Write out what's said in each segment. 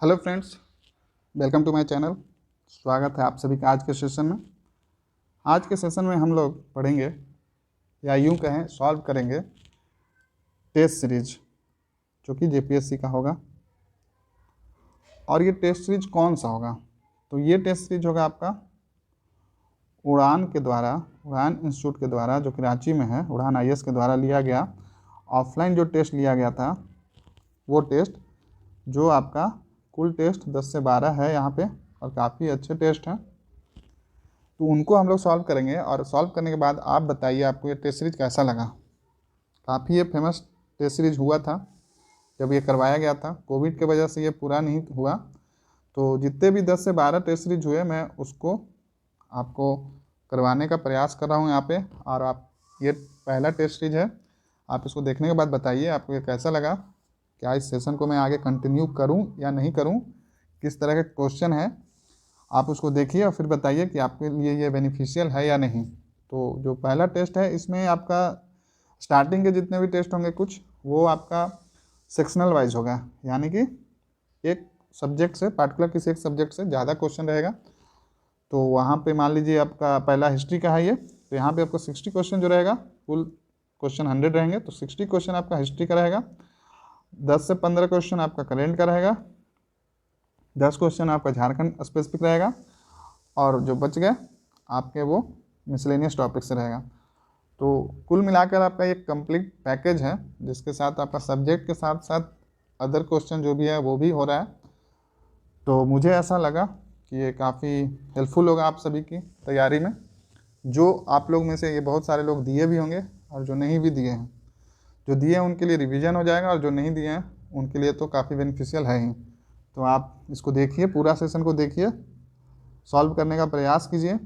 Hello friends, welcome to my channel. स्वागत है आप सभी का आज के सेशन में। आज के सेशन में हम लोग पढ़ेंगे या यूं कहें सॉल्व करेंगे टेस्ट सीरीज जो कि जेपीएससी का होगा। और ये टेस्ट सीरीज कौन सा होगा? तो ये टेस्ट सीरीज होगा आपका उड़ान इंस्टीट्यूट के द्वारा, जो कि रांची में है, उड़ान आईएएस के द्वारा लिया गया ऑफलाइन जो टेस्ट लिया गया था, वो टेस्ट जो आपका कुल टेस्ट 10 से 12 है यहाँ पे, और काफ़ी अच्छे टेस्ट हैं। तो उनको हम लोग सॉल्व करेंगे, और सॉल्व करने के बाद आप बताइए आपको ये टेस्ट सीरीज कैसा लगा। काफ़ी ये फेमस टेस्ट सीरीज हुआ था जब ये करवाया गया था। कोविड के वजह से ये पूरा नहीं हुआ, तो जितने भी 10 से 12 टेस्ट सीरीज हुए मैं उसको आपको करवाने का प्रयास कर रहा हूँ यहाँ पे। और आप ये पहला टेस्ट सीरीज है, आप इसको देखने के बाद बताइए आपको ये कैसा लगा। क्या इस सेशन को मैं आगे कंटिन्यू करूं या नहीं करूं, किस तरह के क्वेश्चन है आप उसको देखिए और फिर बताइए कि आपके लिए ये बेनिफिशियल है या नहीं। तो जो पहला टेस्ट है, इसमें आपका स्टार्टिंग के जितने भी टेस्ट होंगे कुछ, वो आपका सेक्शनल वाइज होगा, यानी कि एक सब्जेक्ट से, पार्टिकुलर किसी एक सब्जेक्ट से ज़्यादा क्वेश्चन रहेगा। तो वहाँ पे मान लीजिए आपका पहला हिस्ट्री का है ये, तो यहाँ पे आपको 60 क्वेश्चन जो रहेगा, कुल क्वेश्चन 100 रहेंगे, तो 60 क्वेश्चन आपका हिस्ट्री का रहेगा। 10 से 15 क्वेश्चन आपका करेंट का रहेगा, 10 क्वेश्चन आपका झारखंड स्पेसिफिक रहेगा, और जो बच गए आपके वो मिसलेनियस टॉपिक से रहेगा। तो कुल मिलाकर आपका एक कंप्लीट पैकेज है, जिसके साथ आपका सब्जेक्ट के साथ साथ अदर क्वेश्चन जो भी है वो भी हो रहा है। तो मुझे ऐसा लगा कि ये काफ़ी हेल्पफुल होगा आप सभी की तैयारी में। जो आप लोग में से ये बहुत सारे लोग दिए भी होंगे और जो नहीं भी दिए हैं, जो दिए हैं उनके लिए रिवीजन हो जाएगा, और जो नहीं दिए हैं उनके लिए तो काफ़ी बेनिफिशियल है ही। तो आप इसको देखिए, पूरा सेशन को देखिए, सॉल्व करने का प्रयास कीजिए,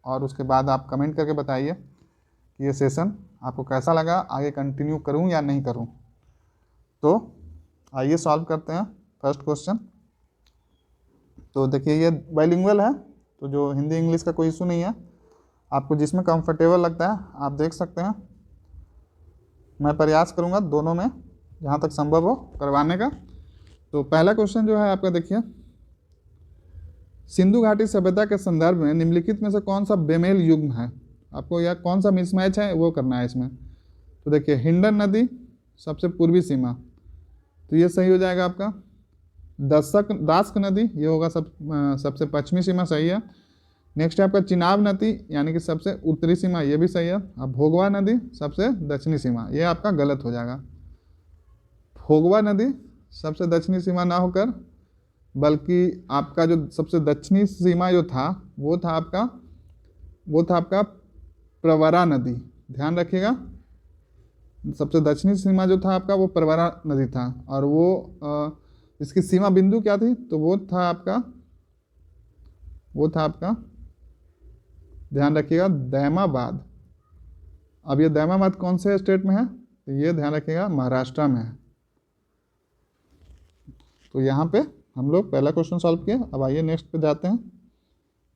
और उसके बाद आप कमेंट करके बताइए कि ये सेशन आपको कैसा लगा, आगे कंटिन्यू करूं या नहीं करूं। तो आइए सॉल्व करते हैं फर्स्ट क्वेश्चन। तो देखिए ये बाइलिंगुअल है, तो जो हिंदी इंग्लिश का कोई इशू नहीं है, आपको जिसमें कंफर्टेबल लगता है आप देख सकते हैं। मैं प्रयास करूंगा दोनों में जहाँ तक संभव हो करवाने का। तो पहला क्वेश्चन जो है आपका, देखिए, सिंधु घाटी सभ्यता के संदर्भ में निम्नलिखित में से कौन सा बेमेल युग्म है? आपको या कौन सा मिसमैच है वो करना है इसमें। तो देखिए, हिंडन नदी सबसे पूर्वी सीमा, तो ये सही हो जाएगा आपका। दास्क नदी ये होगा सबसे पश्चिमी सीमा, सही है। नेक्स्ट है आपका चिनाब नदी, यानी कि सबसे उत्तरी सीमा, ये भी सही है। अब भोगवा नदी सबसे दक्षिणी सीमा, ये आपका गलत हो जाएगा। भोगवा नदी सबसे दक्षिणी सीमा ना होकर, बल्कि आपका जो सबसे दक्षिणी सीमा जो था वो था आपका प्रवरा नदी। ध्यान रखिएगा, सबसे दक्षिणी सीमा जो था आपका वो प्रवरा नदी था, और वो इसकी सीमा बिंदु क्या थी? तो वो था आपका ध्यान रखिएगा दैमाबाद। अब ये दैमाबाद कौन से स्टेट में है? तो ये ध्यान रखिएगा महाराष्ट्र में है। तो यहाँ पे हम लोग पहला क्वेश्चन सॉल्व किया। अब आइए नेक्स्ट पे जाते हैं।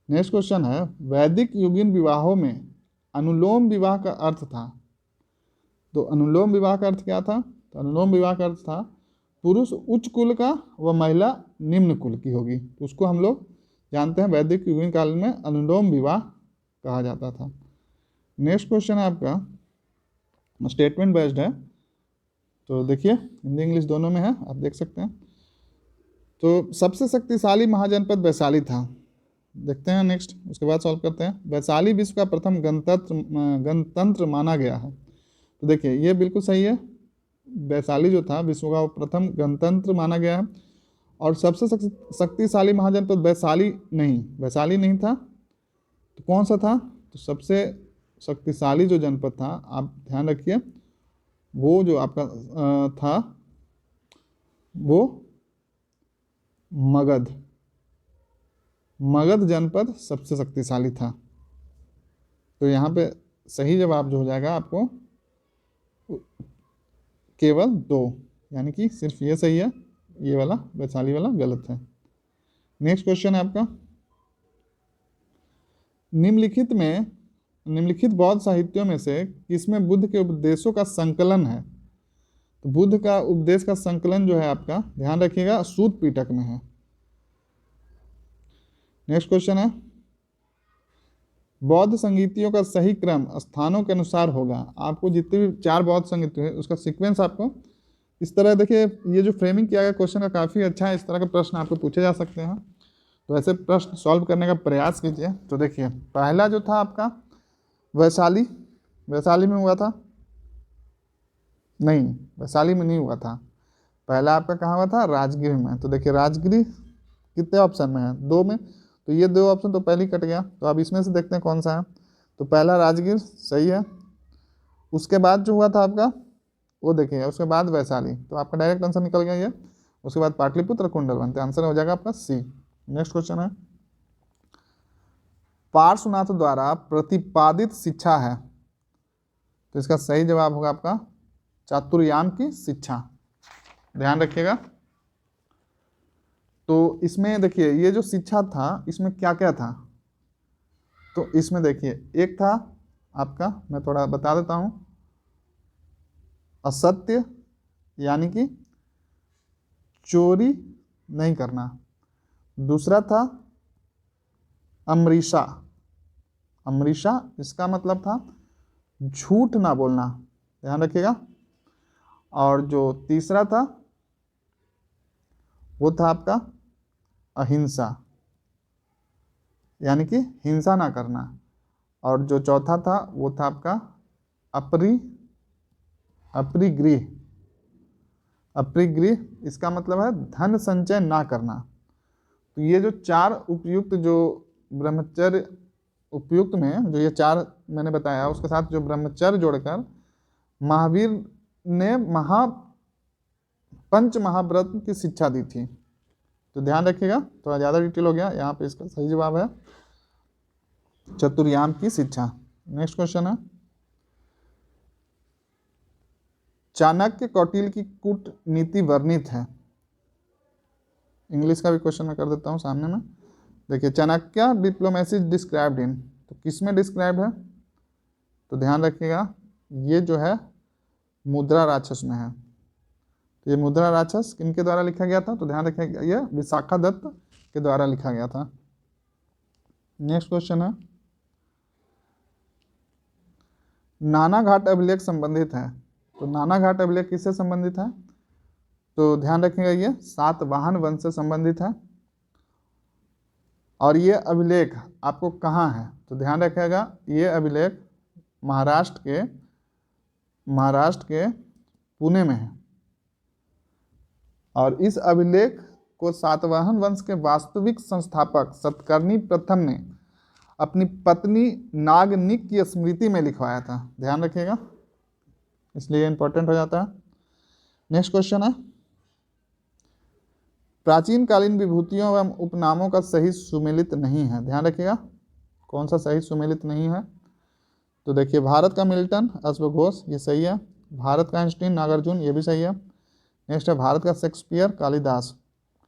नेक्स्ट क्वेश्चन है, वैदिक युगीन विवाहों में अनुलोम विवाह का अर्थ था। तो अनुलोम विवाह का अर्थ क्या था? तो अनुलोम विवाह का अर्थ था पुरुष उच्च कुल का व महिला निम्न कुल की होगी। तो उसको हम लोग जानते हैं वैदिक युगीन काल में अनुलोम विवाह कहा जाता था। नेक्स्ट क्वेश्चन है आपका स्टेटमेंट बेस्ड है, तो देखिए हिंदी इंग्लिश दोनों में है, आप देख सकते हैं। तो सबसे शक्तिशाली महाजनपद वैशाली था। देखते हैं नेक्स्ट, उसके बाद सॉल्व करते हैं। वैशाली विश्व का प्रथम गणतंत्र माना गया है। तो देखिए ये बिल्कुल सही है, वैशाली जो था विश्व का प्रथम गणतंत्र माना गया है। और सबसे शक्तिशाली महाजनपद वैशाली नहीं था, तो कौन सा था? तो सबसे शक्तिशाली जो जनपद था, आप ध्यान रखिए, वो जो आपका था वो मगध जनपद सबसे शक्तिशाली था। तो यहाँ पे सही जवाब जो हो जाएगा आपको केवल 2, यानी कि सिर्फ ये सही है, ये वाला वैशाली वाला गलत है। नेक्स्ट क्वेश्चन है आपका, निम्नलिखित बौद्ध साहित्यों में से किसमें बुद्ध के उपदेशों का संकलन है? तो बुद्ध का उपदेश का संकलन जो है आपका, ध्यान रखिएगा, सूत पिटक में है। नेक्स्ट क्वेश्चन है, बौद्ध संगीतियों का सही क्रम स्थानों के अनुसार होगा। आपको जितने भी 4 बौद्ध संगीत है उसका सीक्वेंस आपको इस तरह, देखिए ये जो फ्रेमिंग किया गया क्वेश्चन का काफ़ी अच्छा है, इस तरह के प्रश्न आपको पूछे जा सकते हैं, तो ऐसे प्रश्न सॉल्व करने का प्रयास कीजिए। तो देखिए पहला जो था आपका वैशाली, वैशाली में हुआ था, नहीं वैशाली में नहीं हुआ था, पहला आपका कहाँ हुआ था, राजगीर में। तो देखिए राजगीर कितने ऑप्शन में है, 2 में, तो ये 2 ऑप्शन तो पहले ही कट गया, तो अब इसमें से देखते हैं कौन सा है। तो पहला राजगीर सही है, उसके बाद जो हुआ था आपका वो देखिए, उसके बाद वैशाली, तो आपका डायरेक्ट आंसर निकल गया ये। उसके बाद पाटलिपुत्र कुंडलवन, तो आंसर हो जाएगा आपका सी। नेक्स्ट क्वेश्चन है, पार्श्वनाथ द्वारा प्रतिपादित शिक्षा है, तो इसका सही जवाब होगा आपका चातुर्याम की शिक्षा, ध्यान रखिएगा। तो इसमें देखिए ये जो शिक्षा था इसमें क्या क्या था, तो इसमें देखिए एक था आपका, मैं थोड़ा बता देता हूं, असत्य यानी कि चोरी नहीं करना, दूसरा था अमरीशा, अमरीशा इसका मतलब था झूठ ना बोलना, ध्यान रखिएगा, और जो तीसरा था वो था आपका अहिंसा यानी कि हिंसा ना करना, और जो चौथा था वो था आपका अपरिग्रह, अपरिग्रह इसका मतलब है धन संचय ना करना। तो ये जो 4 उपयुक्त जो ब्रह्मचर्य उपयुक्त में जो ये 4 मैंने बताया, उसके साथ जो ब्रह्मचर्य जोड़कर महावीर ने पंच महाव्रत की शिक्षा दी थी। तो ध्यान रखिएगा, थोड़ा ज़्यादा डिटेल हो गया, यहाँ पे इसका सही जवाब है चतुर्याम की शिक्षा। नेक्स्ट क्वेश्चन है, चाणक्य कौटिल्य की कूटनीति वर्णित है, इंग्लिश का भी क्वेश्चन मैं कर देता हूँ सामने में। देखिए चाणक्य डिप्लोमेसी डिस्क्राइब्ड इन, तो किस में डिस्क्राइब्ड है, तो ध्यान रखिएगा ये जो है मुद्रा राक्षस में है। तो ये मुद्रा राक्षस किनके द्वारा लिखा गया था, तो ध्यान रखिएगा ये विशाखादत्त के द्वारा लिखा गया था। नेक्स्ट क्वेश्चन है, नाना घाट अभिलेख संबंधित है, तो नाना घाट अभिलेख किससे संबंधित है, तो ध्यान रखिएगा ये सातवाहन वंश से संबंधित है, और ये अभिलेख आपको कहाँ है, तो ध्यान रखिएगा ये अभिलेख महाराष्ट्र के पुणे में है, और इस अभिलेख को सातवाहन वंश के वास्तविक संस्थापक सतकर्णी प्रथम ने अपनी पत्नी नागनिक की स्मृति में लिखवाया था, ध्यान रखिएगा, इसलिए इंपॉर्टेंट हो जाता है। नेक्स्ट क्वेश्चन है, प्राचीन कालीन विभूतियों एवं उपनामों का सही सुमेलित नहीं है, ध्यान रखिएगा कौन सा सही सुमेलित नहीं है, तो देखिए भारत का मिल्टन अश्वघोष ये सही है, भारत का आइंस्टीन नागार्जुन ये भी सही है, नेक्स्ट है भारत का शेक्सपियर कालिदास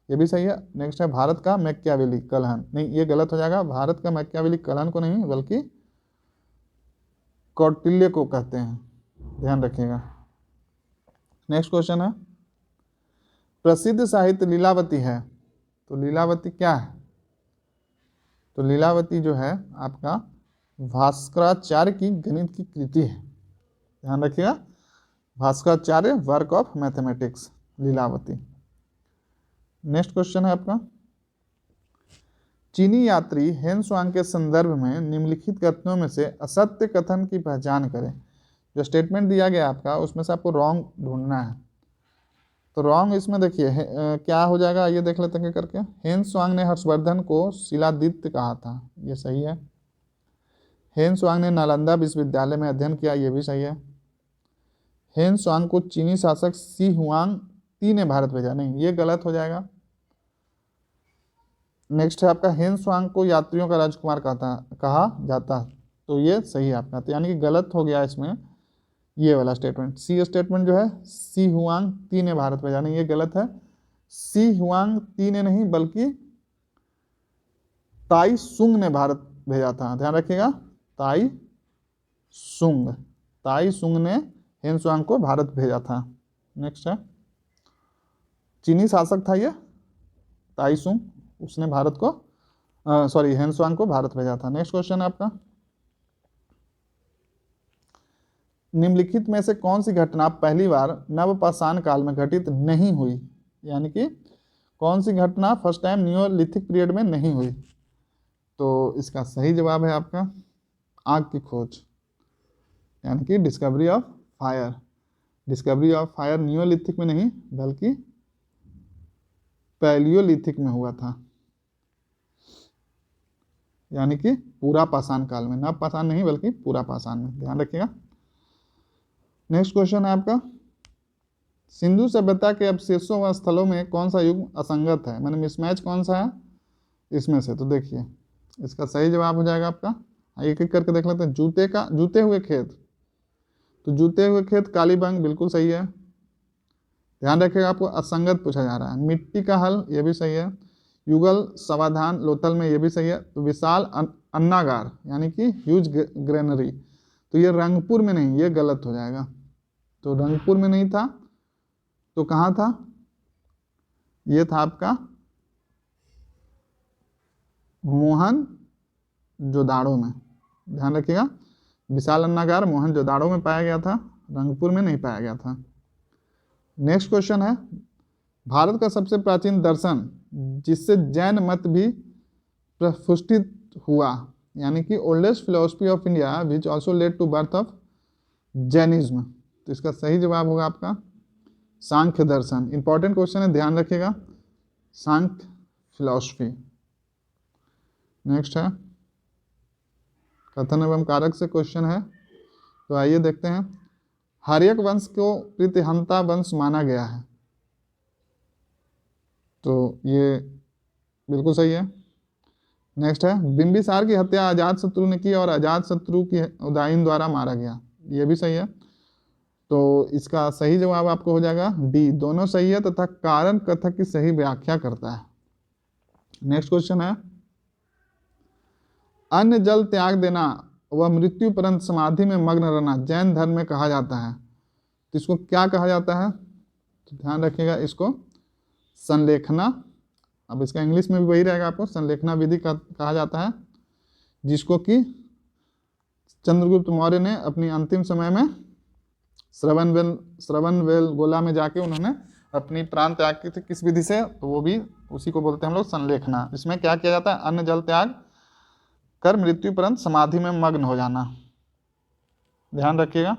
ये भी सही है, नेक्स्ट है भारत का मैकियावेली कलहन, नहीं ये गलत हो जाएगा, भारत का मैकियावेली कलहन को नहीं बल्कि कौटिल्य को कहते हैं, ध्यान रखिएगा। नेक्स्ट क्वेश्चन है, प्रसिद्ध साहित्य लीलावती है, तो लीलावती क्या है, तो लीलावती जो है आपका भास्कराचार्य की गणित की कृति है, ध्यान रखिएगा Bhaskaracharya work of mathematics Lilavati. Next question है आपका, चीनी यात्री हेनसुआंग के संदर्भ में निम्नलिखित कथनों में से असत्य कथन की पहचान करें। जो स्टेटमेंट दिया गया आपका उसमें से आपको रॉन्ग ढूंढना है, तो रॉन्ग इसमें देखिए क्या हो जाएगा ये देख लेते हैं करके। हेनसुआंग ने हर्षवर्धन को शिलादित्य कहा था, ये सही है। हेनसुआंग ने नालंदा विश्वविद्यालय में अध्ययन किया, ये भी सही है। हेनसुआंग को चीनी शासक सी हुआंग ने भारत भेजा, नहीं ये गलत हो जाएगा। नेक्स्ट है आपका हेनसुआंग को यात्रियों का राजकुमार कहा जाता, तो ये सही है आपका, तो यानी कि गलत हो गया इसमें ये वाला स्टेटमेंट। सी स्टेटमेंट जो है सी हुआंग ने भारत भेजा, नहीं ये गलत है, सी हुआंग ने नहीं बल्कि ताई सुंग ने भारत भेजा था, ध्यान रखिएगा ताई सुंग ने हेनसुआंग को भारत भेजा था। नेक्स्ट है चीनी शासक था ये ताई सुंग, उसने भारत को सॉरी हेनस्वांग को भारत भेजा था। नेक्स्ट क्वेश्चन है आपका, निम्नलिखित में से कौन सी घटना पहली बार नवपाषाण काल में घटित नहीं हुई, यानी कि कौन सी घटना फर्स्ट टाइम नियोलिथिक पीरियड में नहीं हुई। तो इसका सही जवाब है आपका आग की खोज, यानी कि discovery of fire. Discovery of fire Neolithic में नहीं बल्कि पैलियोलिथिक में हुआ था, यानी कि पूरा पाषाण काल में, नव पाषाण नहीं बल्कि पूरा पाषाण में, ध्यान रखिएगा। नेक्स्ट क्वेश्चन है आपका, सिंधु सभ्यता के अवशेषों व स्थलों में कौन सा युग असंगत है, मैंने मिसमैच कौन सा है इसमें से। तो देखिए इसका सही जवाब हो जाएगा आपका, एक एक करके देख लेते हैं। जूते हुए खेत, तो जूते हुए खेत कालीबंग बिल्कुल सही है, ध्यान रखिएगा आपको असंगत पूछा जा रहा है। मिट्टी का हल ये भी सही है। युगल समाधान लोथल में ये भी सही है। तो विशाल अन्नागार यानी कि ह्यूज ग्रेनरी, तो ये रंगपुर में नहीं, ये गलत हो जाएगा। तो रंगपुर में नहीं था तो कहाँ था, ये था आपका मोहनजोदाड़ो में, ध्यान रखिएगा। विशाल अन्नागार मोहनजोदाड़ो में पाया गया था, रंगपुर में नहीं पाया गया था। नेक्स्ट क्वेश्चन है, भारत का सबसे प्राचीन दर्शन जिससे जैन मत भी प्रतिष्ठित हुआ, यानी कि oldest philosophy of India which also led to birth of Jainism. तो इसका सही जवाब होगा आपका सांख्य दर्शन। इंपॉर्टेंट क्वेश्चन है, ध्यान रखिएगा, सांख्य फिलोसफी। नेक्स्ट है कथन एवं कारक से क्वेश्चन है, तो आइए देखते हैं। हर्यक वंश को प्रीतिहंता वंश माना गया है, तो ये बिल्कुल सही है। नेक्स्ट है बिंबिसार की हत्या अजातशत्रु ने की और अजातशत्रु की उदयन द्वारा मारा गया, ये भी सही है। तो इसका सही जवाब आपको हो जाएगा डी, दोनों सही है तथा कारण कथक की सही व्याख्या करता है। नेक्स्ट क्वेश्चन है, अन्न जल त्याग देना व मृत्यु पर्यंत समाधि में मग्न रहना जैन धर्म में कहा जाता है, तो इसको क्या कहा जाता है, तो ध्यान रखिएगा इसको संलेखना। अब इसका इंग्लिश में भी वही रहेगा, आपको संलेखना विधि कहा जाता है, जिसको कि चंद्रगुप्त मौर्य ने अपनी अंतिम समय में श्रवणबेल गोला में जाके उन्होंने अपनी प्राण त्याग की थी, किस विधि से, तो वो भी उसी को बोलते हैं हम लोग संलेखना। इसमें क्या किया जाता है, अन्न जल त्याग कर मृत्यु पर्यंत समाधि में मग्न हो जाना, ध्यान रखिएगा।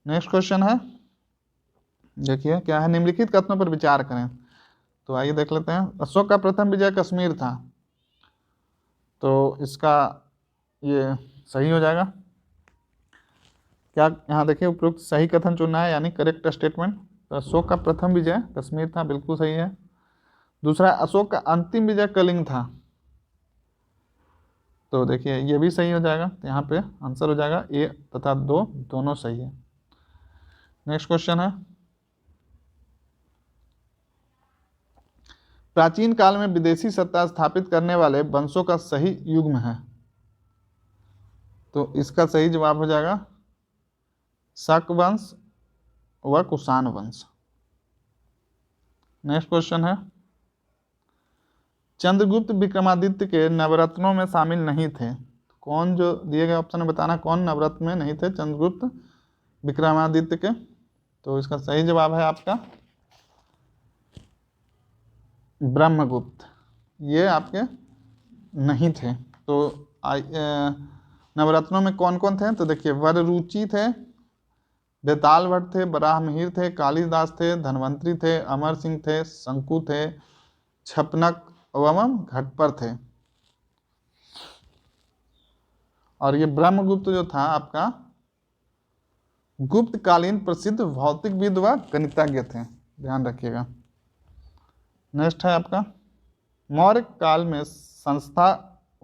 नेक्स्ट क्वेश्चन है, देखिए क्या है, निम्नलिखित कथनों पर विचार करें। तो आइए देख लेते हैं। अशोक का प्रथम विजय कश्मीर था, तो इसका ये सही हो जाएगा। क्या यहाँ देखिए उपयुक्त सही कथन चुनना है, यानी करेक्ट स्टेटमेंट। तो अशोक का प्रथम विजय कश्मीर था, बिल्कुल सही है। दूसरा, अशोक का अंतिम विजय कलिंग था, तो देखिए ये भी सही हो जाएगा। तो यहाँ पे आंसर हो जाएगा ए तथा दो दोनों सही है। नेक्स्ट क्वेश्चन है, प्राचीन काल में विदेशी सत्ता स्थापित करने वाले वंशों का सही युग्म है, तो इसका सही जवाब हो जाएगा शक वंश व कुषाण वंश। नेक्स्ट क्वेश्चन है, चंद्रगुप्त विक्रमादित्य के नवरत्नों में शामिल नहीं थे, कौन, जो दिए गए ऑप्शन में बताना कौन नवरत्न में नहीं थे चंद्रगुप्त विक्रमादित्य के। तो इसका सही जवाब है आपका ब्रह्मगुप्त, ये आपके नहीं थे। तो नवरत्नों में कौन कौन थे, तो देखिए वररुचि थे, बेताल भट्ट थे, बराहमिहिर थे, कालिदास थे, धनवंतरी थे, अमर सिंह थे, शंकु थे, छपनक एवं घटपर थे। और ये ब्रह्मगुप्त जो था आपका गुप्तकालीन प्रसिद्ध भौतिकविद व गणितज्ञ थे, ध्यान रखिएगा। नेक्स्ट है आपका, मौर्य काल में संस्था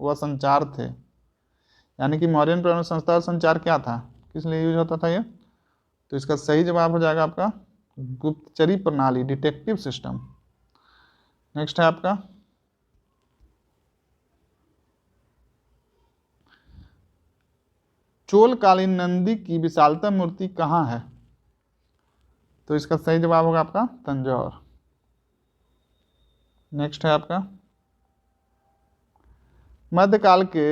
व संचार थे, यानी कि मौर्यन काल में संस्था और संचार क्या था, किस लिए यूज होता था ये, तो इसका सही जवाब हो जाएगा आपका गुप्तचरी प्रणाली, डिटेक्टिव सिस्टम। नेक्स्ट है आपका, चोलकालीन नंदी की विशालतम मूर्ति कहाँ है, तो इसका सही जवाब होगा आपका तंजौर। नेक्स्ट है आपका, मध्यकाल के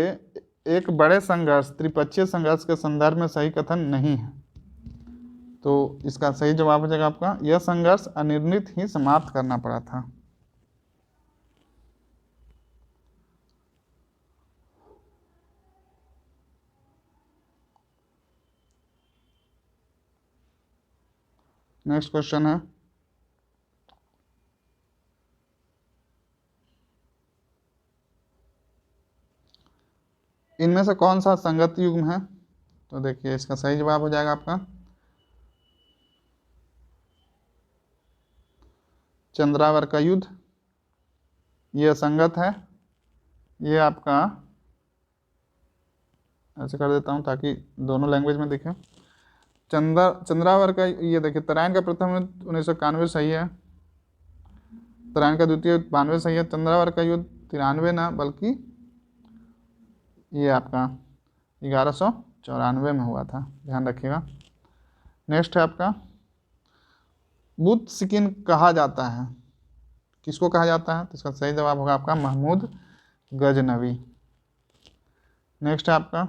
एक बड़े संघर्ष त्रिपक्षीय संघर्ष के संदर्भ में सही कथन नहीं है। तो इसका सही जवाब हो जाएगा आपका, यह संघर्ष अनिर्णित ही समाप्त करना पड़ा था। नेक्स्ट क्वेश्चन है, इनमें से कौन सा संगत युग्म है? तो देखिए इसका सही जवाब हो जाएगा आपका चंद्रावर का युद्ध, ये संगत है। ये आपका ऐसे कर देता हूँ ताकि दोनों लैंग्वेज में दिखे। चंद्रावर का ये देखिए, तराइन का प्रथम युद्ध 1991 सही है, तराइन का द्वितीय 92 सही है, चंद्रावर का युद्ध 93 ना बल्कि ये आपका 1194 में हुआ था, ध्यान रखिएगा। नेक्स्ट है आपका, बुत सिकिन कहा जाता है, किसको कहा जाता है? तो इसका सही जवाब होगा आपका महमूद गजनवी। नेक्स्ट है आपका,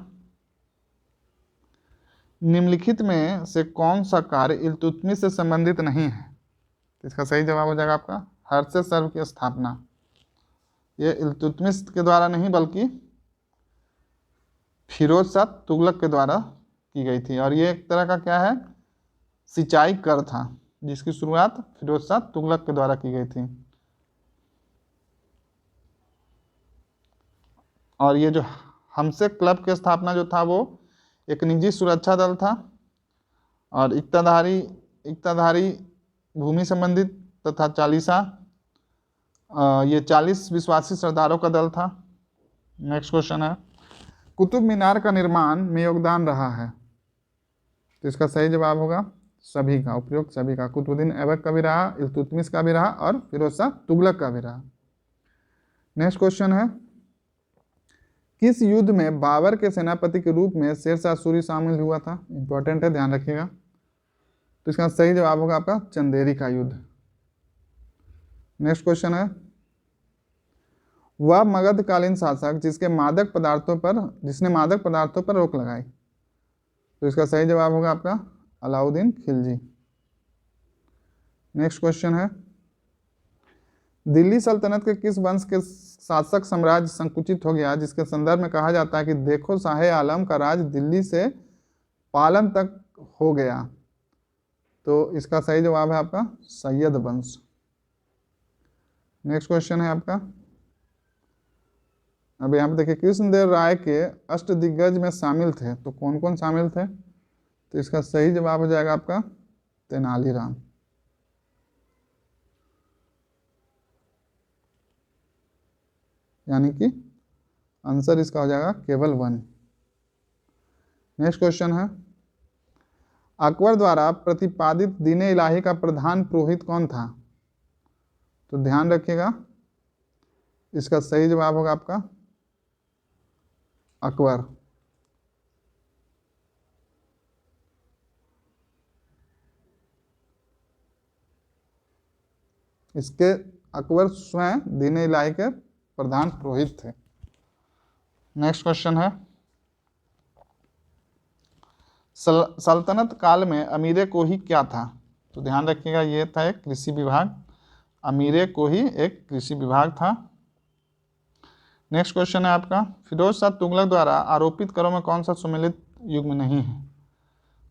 निम्नलिखित में से कौन सा कार्य इल्तुतमिश से संबंधित नहीं है? तो इसका सही जवाब हो जाएगा आपका हर्ष सर्व की स्थापना। ये इल्तुतमिश के द्वारा नहीं बल्कि फिरोज शाह तुगलक के द्वारा की गई थी, और ये एक तरह का क्या है, सिंचाई कर था जिसकी शुरुआत फिरोज शाह तुगलक के द्वारा की गई थी। और ये जो हमसे क्लब की स्थापना जो था वो एक निजी सुरक्षा दल था, और इक्ताधारी भूमि संबंधित तथा चालीसा, ये 40 विश्वासी सरदारों का दल था। नेक्स्ट क्वेश्चन है, कुतुब मीनार का निर्माण में योगदान रहा है? तो इसका सही जवाब होगा सभी का, उपयुक्त सभी का, कुतुबुद्दीन ऐबक का भी रहा, इल्तुतमिश का भी रहा और फिरोज शाह तुगलक का भी रहा। नेक्स्ट क्वेश्चन है, किस युद्ध में बाबर के सेनापति के रूप में शेरशाह सूरी शामिल हुआ था? इंपॉर्टेंट है, ध्यान रखिएगा। तो इसका सही जवाब होगा आपका चंदेरी का युद्ध। नेक्स्ट क्वेश्चन है, वह मगधकालीन शासक जिसने मादक पदार्थों पर रोक लगाई? तो इसका सही जवाब होगा आपका अलाउद्दीन खिलजी। नेक्स्ट क्वेश्चन है, दिल्ली सल्तनत के किस वंश के शासक साम्राज्य संकुचित हो गया जिसके संदर्भ में कहा जाता है कि देखो शाह आलम का राज दिल्ली से पालन तक हो गया? तो इसका सही जवाब है आपका सैयद वंश। नेक्स्ट क्वेश्चन है आपका, अब यहाँ पे देखिए, कृष्णदेव राय के अष्टदिग्गज में शामिल थे, तो कौन कौन शामिल थे? तो इसका सही जवाब हो जाएगा आपका तेनालीराम। यानी कि आंसर इसका हो जाएगा केवल 1। नेक्स्ट क्वेश्चन है, अकबर द्वारा प्रतिपादित दीन-ए इलाही का प्रधान पुरोहित कौन था? तो ध्यान रखिएगा, इसका सही जवाब होगा आपका अकबर। इसके अकबर स्वयं दीन-ए इलाही के प्रधान पुरोहित थे। नेक्स्ट क्वेश्चन है, सल्तनत काल में अमीरे कोही क्या था? तो ध्यान रखिएगा, ये था एक कृषि विभाग, अमीरे कोही एक कृषि विभाग था। नेक्स्ट क्वेश्चन है आपका, फिरोज शाह तुगलक द्वारा आरोपित करों में कौन सा सुमेलित युग्म नहीं है?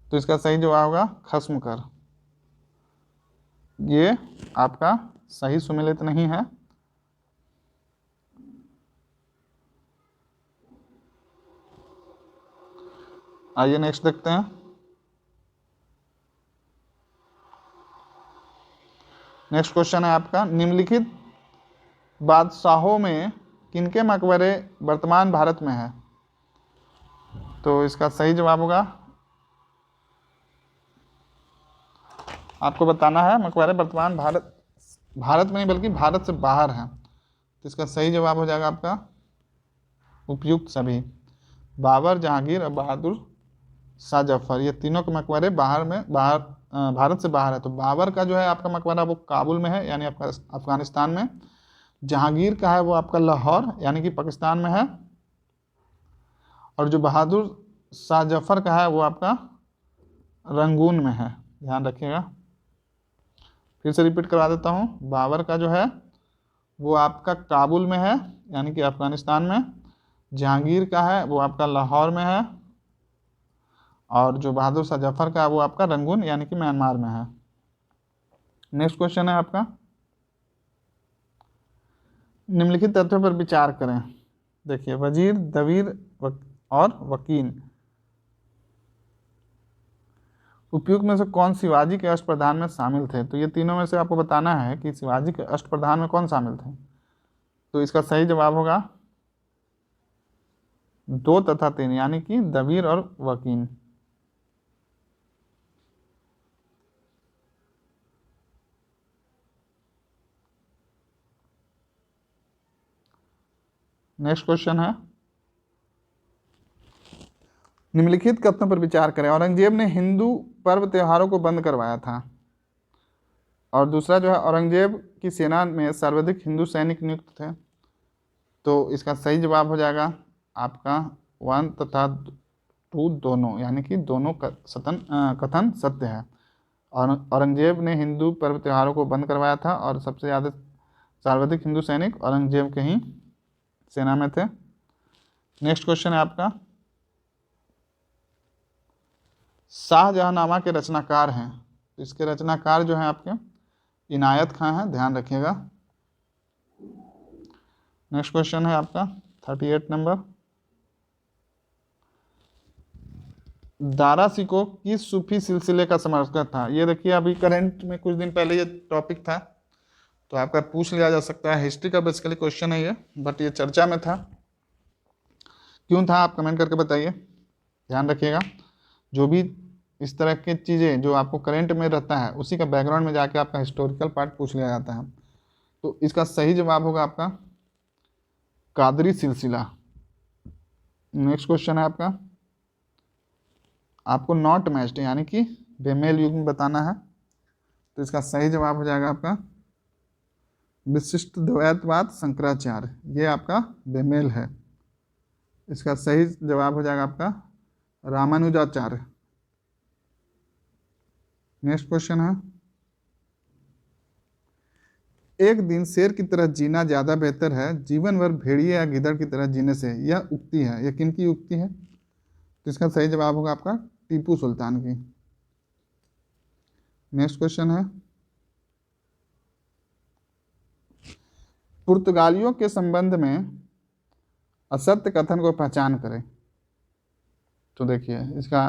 तो इसका सही जवाब होगा खस्म कर, ये आपका सही सुमेलित नहीं है। आइए नेक्स्ट देखते हैं। नेक्स्ट क्वेश्चन है आपका, निम्नलिखित बादशाहों में किनके मकबरे वर्तमान भारत में है? तो इसका सही जवाब होगा, आपको बताना है मकबरे वर्तमान भारत में नहीं बल्कि भारत से बाहर है। तो इसका सही जवाब हो जाएगा आपका उपयुक्त सभी, बाबर, जहांगीर और बहादुर शाह जफर, ये तीनों के मकबरे भारत से बाहर है। तो बाबर का जो है आपका मकबरा वो काबुल में है यानी आपका अफगानिस्तान में, जहांगीर का है वो आपका लाहौर यानी कि पाकिस्तान में है, और जो बहादुर शाह जफर का है वो आपका रंगून में है, ध्यान रखिएगा। फिर से रिपीट करवा देता हूँ, बाबर का जो है वो आपका काबुल में है यानी कि अफगानिस्तान में, जहांगीर का है वो आपका लाहौर में है, और जो बहादुर शाह जफर का है वो आपका रंगून यानी कि म्यांमार में है। नेक्स्ट क्वेश्चन है आपका, निम्नलिखित तथ्यों पर विचार करें। देखिए, वजीर, दबीर और वकील उपयुक्त में से कौन शिवाजी के अष्टप्रधान में शामिल थे? तो ये तीनों में से आपको बताना है कि शिवाजी के अष्टप्रधान में कौन शामिल थे। तो इसका सही जवाब होगा 2 तथा 3 यानी कि दबीर और वकील। नेक्स्ट क्वेश्चन है, निम्नलिखित कथनों पर विचार करें। औरंगजेब ने हिंदू पर्व त्योहारों को बंद करवाया था। और दूसरा जो है, औरंगजेब की सेना में सर्वाधिक हिंदू सैनिक नियुक्त थे। तो इसका सही जवाब हो जाएगा आपका 1 तथा 2 दोनों, यानी कि दोनों कथन सत्य है। और औरंगजेब ने हिंदू पर्व त्योहारों को बंद करवाया था और सबसे ज़्यादा सर्वाधिक हिंदू सैनिक औरंगजेब के ही सेना में थे। नेक्स्ट क्वेश्चन है आपका, शाहजहांनामा के रचनाकार हैं। तो इसके रचनाकार जो हैं आपके इनायत खां हैं, ध्यान रखिएगा। नेक्स्ट क्वेश्चन है आपका 38 नंबर, दारा शिकोह किस सूफी सिलसिले का समर्थक था? ये देखिए, अभी करंट में कुछ दिन पहले ये टॉपिक था, तो आपका पूछ लिया जा सकता है। हिस्ट्री का बेसिकली क्वेश्चन है ये, बट ये चर्चा में था। क्यों था आप कमेंट करके बताइए, ध्यान रखिएगा। जो भी इस तरह की चीज़ें जो आपको करंट में रहता है उसी का बैकग्राउंड में जाके आपका हिस्टोरिकल पार्ट पूछ लिया जाता है। तो इसका सही जवाब होगा आपका कादरी सिलसिला। नेक्स्ट क्वेश्चन है आपको नॉट मैच्ड यानी कि बेमेल युग में बताना है। तो इसका सही जवाब हो जाएगा आपका विशिष्ट द्वैतवाद शंकराचार्य, ये आपका बेमेल है। इसका सही जवाब हो जाएगा आपका रामानुजाचार्य। नेक्स्ट क्वेश्चन है, एक दिन शेर की तरह जीना ज्यादा बेहतर है जीवन भर भेड़िए या गिदड़ की तरह जीने से। यह उक्ति है, यह किन की उक्ति है? तो इसका सही जवाब होगा आपका टीपू सुल्तान की। नेक्स्ट क्वेश्चन है, पुर्तगालियों के संबंध में असत्य कथन को पहचान करें। तो देखिए, इसका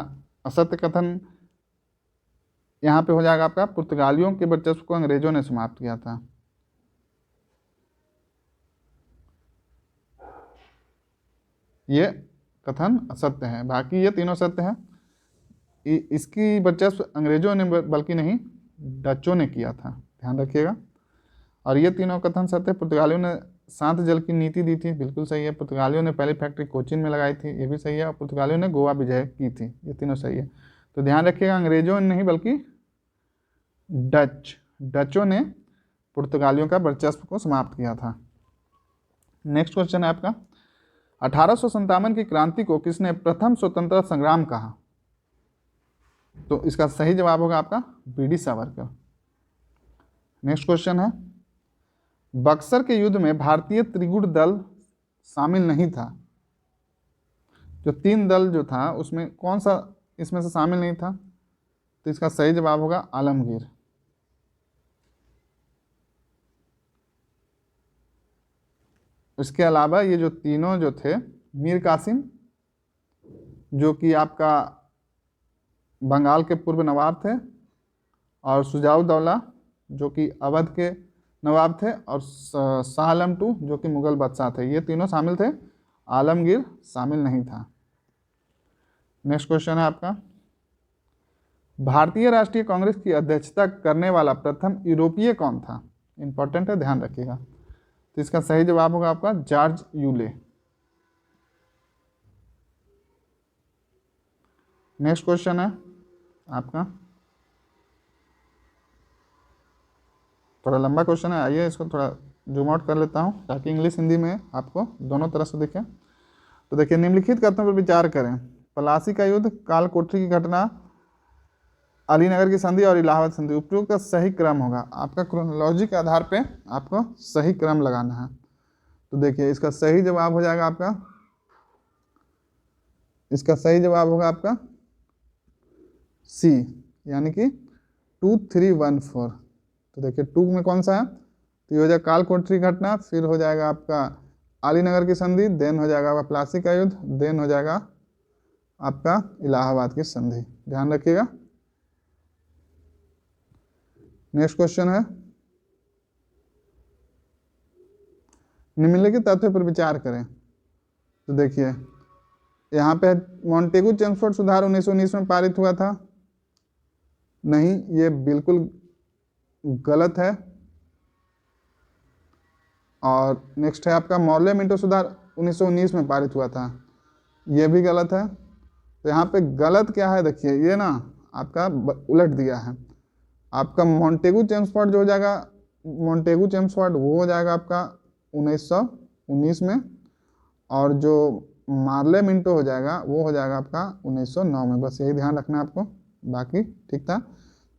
असत्य कथन यहाँ पे हो जाएगा आपका पुर्तगालियों के वर्चस्व को अंग्रेजों ने समाप्त किया था। ये कथन असत्य है, बाकी ये तीनों सत्य है। इसकी वर्चस्व अंग्रेजों ने बल्कि नहीं, डचों ने किया था, ध्यान रखिएगा। और ये तीनों कथन सत्य। पुर्तगालियों ने शांत जल की नीति दी थी, बिल्कुल सही है। पुर्तगालियों ने पहली फैक्ट्री कोचीन में लगाई थी, ये भी सही है। और पुर्तगालियों ने गोवा विजय की थी, ये तीनों सही है। तो ध्यान रखिएगा, अंग्रेजों ने नहीं बल्कि डचों ने पुर्तगालियों का वर्चस्व को समाप्त किया था। नेक्स्ट क्वेश्चन है आपका, 1857 की क्रांति को किसने प्रथम स्वतंत्रता संग्राम कहा? तो इसका सही जवाब होगा आपका बीडी सावरकर। नेक्स्ट क्वेश्चन है, बक्सर के युद्ध में भारतीय त्रिगुट दल शामिल नहीं था। जो 3 दल जो था उसमें कौन सा इसमें से शामिल नहीं था? तो इसका सही जवाब होगा आलमगीर। इसके अलावा ये जो तीनों जो थे, मीर कासिम जो कि आपका बंगाल के पूर्व नवाब थे, और सुजाउद्दौला जो कि अवध के नवाब थे, और शाह आलम II जो कि मुगल बादशाह थे, ये तीनों शामिल थे, आलमगीर शामिल नहीं था। नेक्स्ट क्वेश्चन है आपका, भारतीय राष्ट्रीय कांग्रेस की अध्यक्षता करने वाला प्रथम यूरोपीय कौन था? इंपॉर्टेंट है, ध्यान रखिएगा। तो इसका सही जवाब होगा आपका जॉर्ज यूले। नेक्स्ट क्वेश्चन है आपका, थोड़ा लंबा क्वेश्चन है, आइए इसको थोड़ा जूम आउट कर लेता हूँ ताकि इंग्लिश हिंदी में आपको दोनों तरह से दिखे। तो देखिए निम्नलिखित कथनों पर विचार करें। प्लासी का युद्ध, कालकोठरी की घटना, अलीनगर की संधि और इलाहाबाद संधि। उपयुक्त का सही क्रम होगा, आपका क्रोनोलॉजी के आधार पे आपको सही क्रम लगाना है। तो देखिए इसका सही जवाब हो जाएगा आपका, इसका सही जवाब होगा आपका सी, यानी कि 2314। तो देखिए 2 में कौन सा है, तो ये हो जाएगा कालकोठरी घटना, फिर हो जाएगा आपका अलीनगर की संधि, देन हो जाएगा आपका प्लासी का युद्ध, देन हो जाएगा आपका इलाहाबाद की संधि। ध्यान रखिएगा। नेक्स्ट क्वेश्चन है, निम्नलिखित तथ्यों पर विचार करें। तो देखिए यहाँ पे मॉन्टेगू चेम्सफोर्ड सुधार 1919 में पारित हुआ था, नहीं, ये बिल्कुल गलत है। और नेक्स्ट है आपका मॉर्ले मिंटो सुधार 1919 में पारित हुआ था, ये भी गलत है। तो यहाँ पे गलत क्या है, देखिए ये ना आपका उलट दिया है। आपका मॉन्टेगू चेम्सफोर्ड जो हो जाएगा, मॉन्टेगू चेम्सफोर्ड वो हो जाएगा आपका 1919 में, और जो मार्ले मिंटो हो जाएगा वो हो जाएगा आपका 1909 में। बस यही ध्यान रखना है आपको, बाकी ठीक था।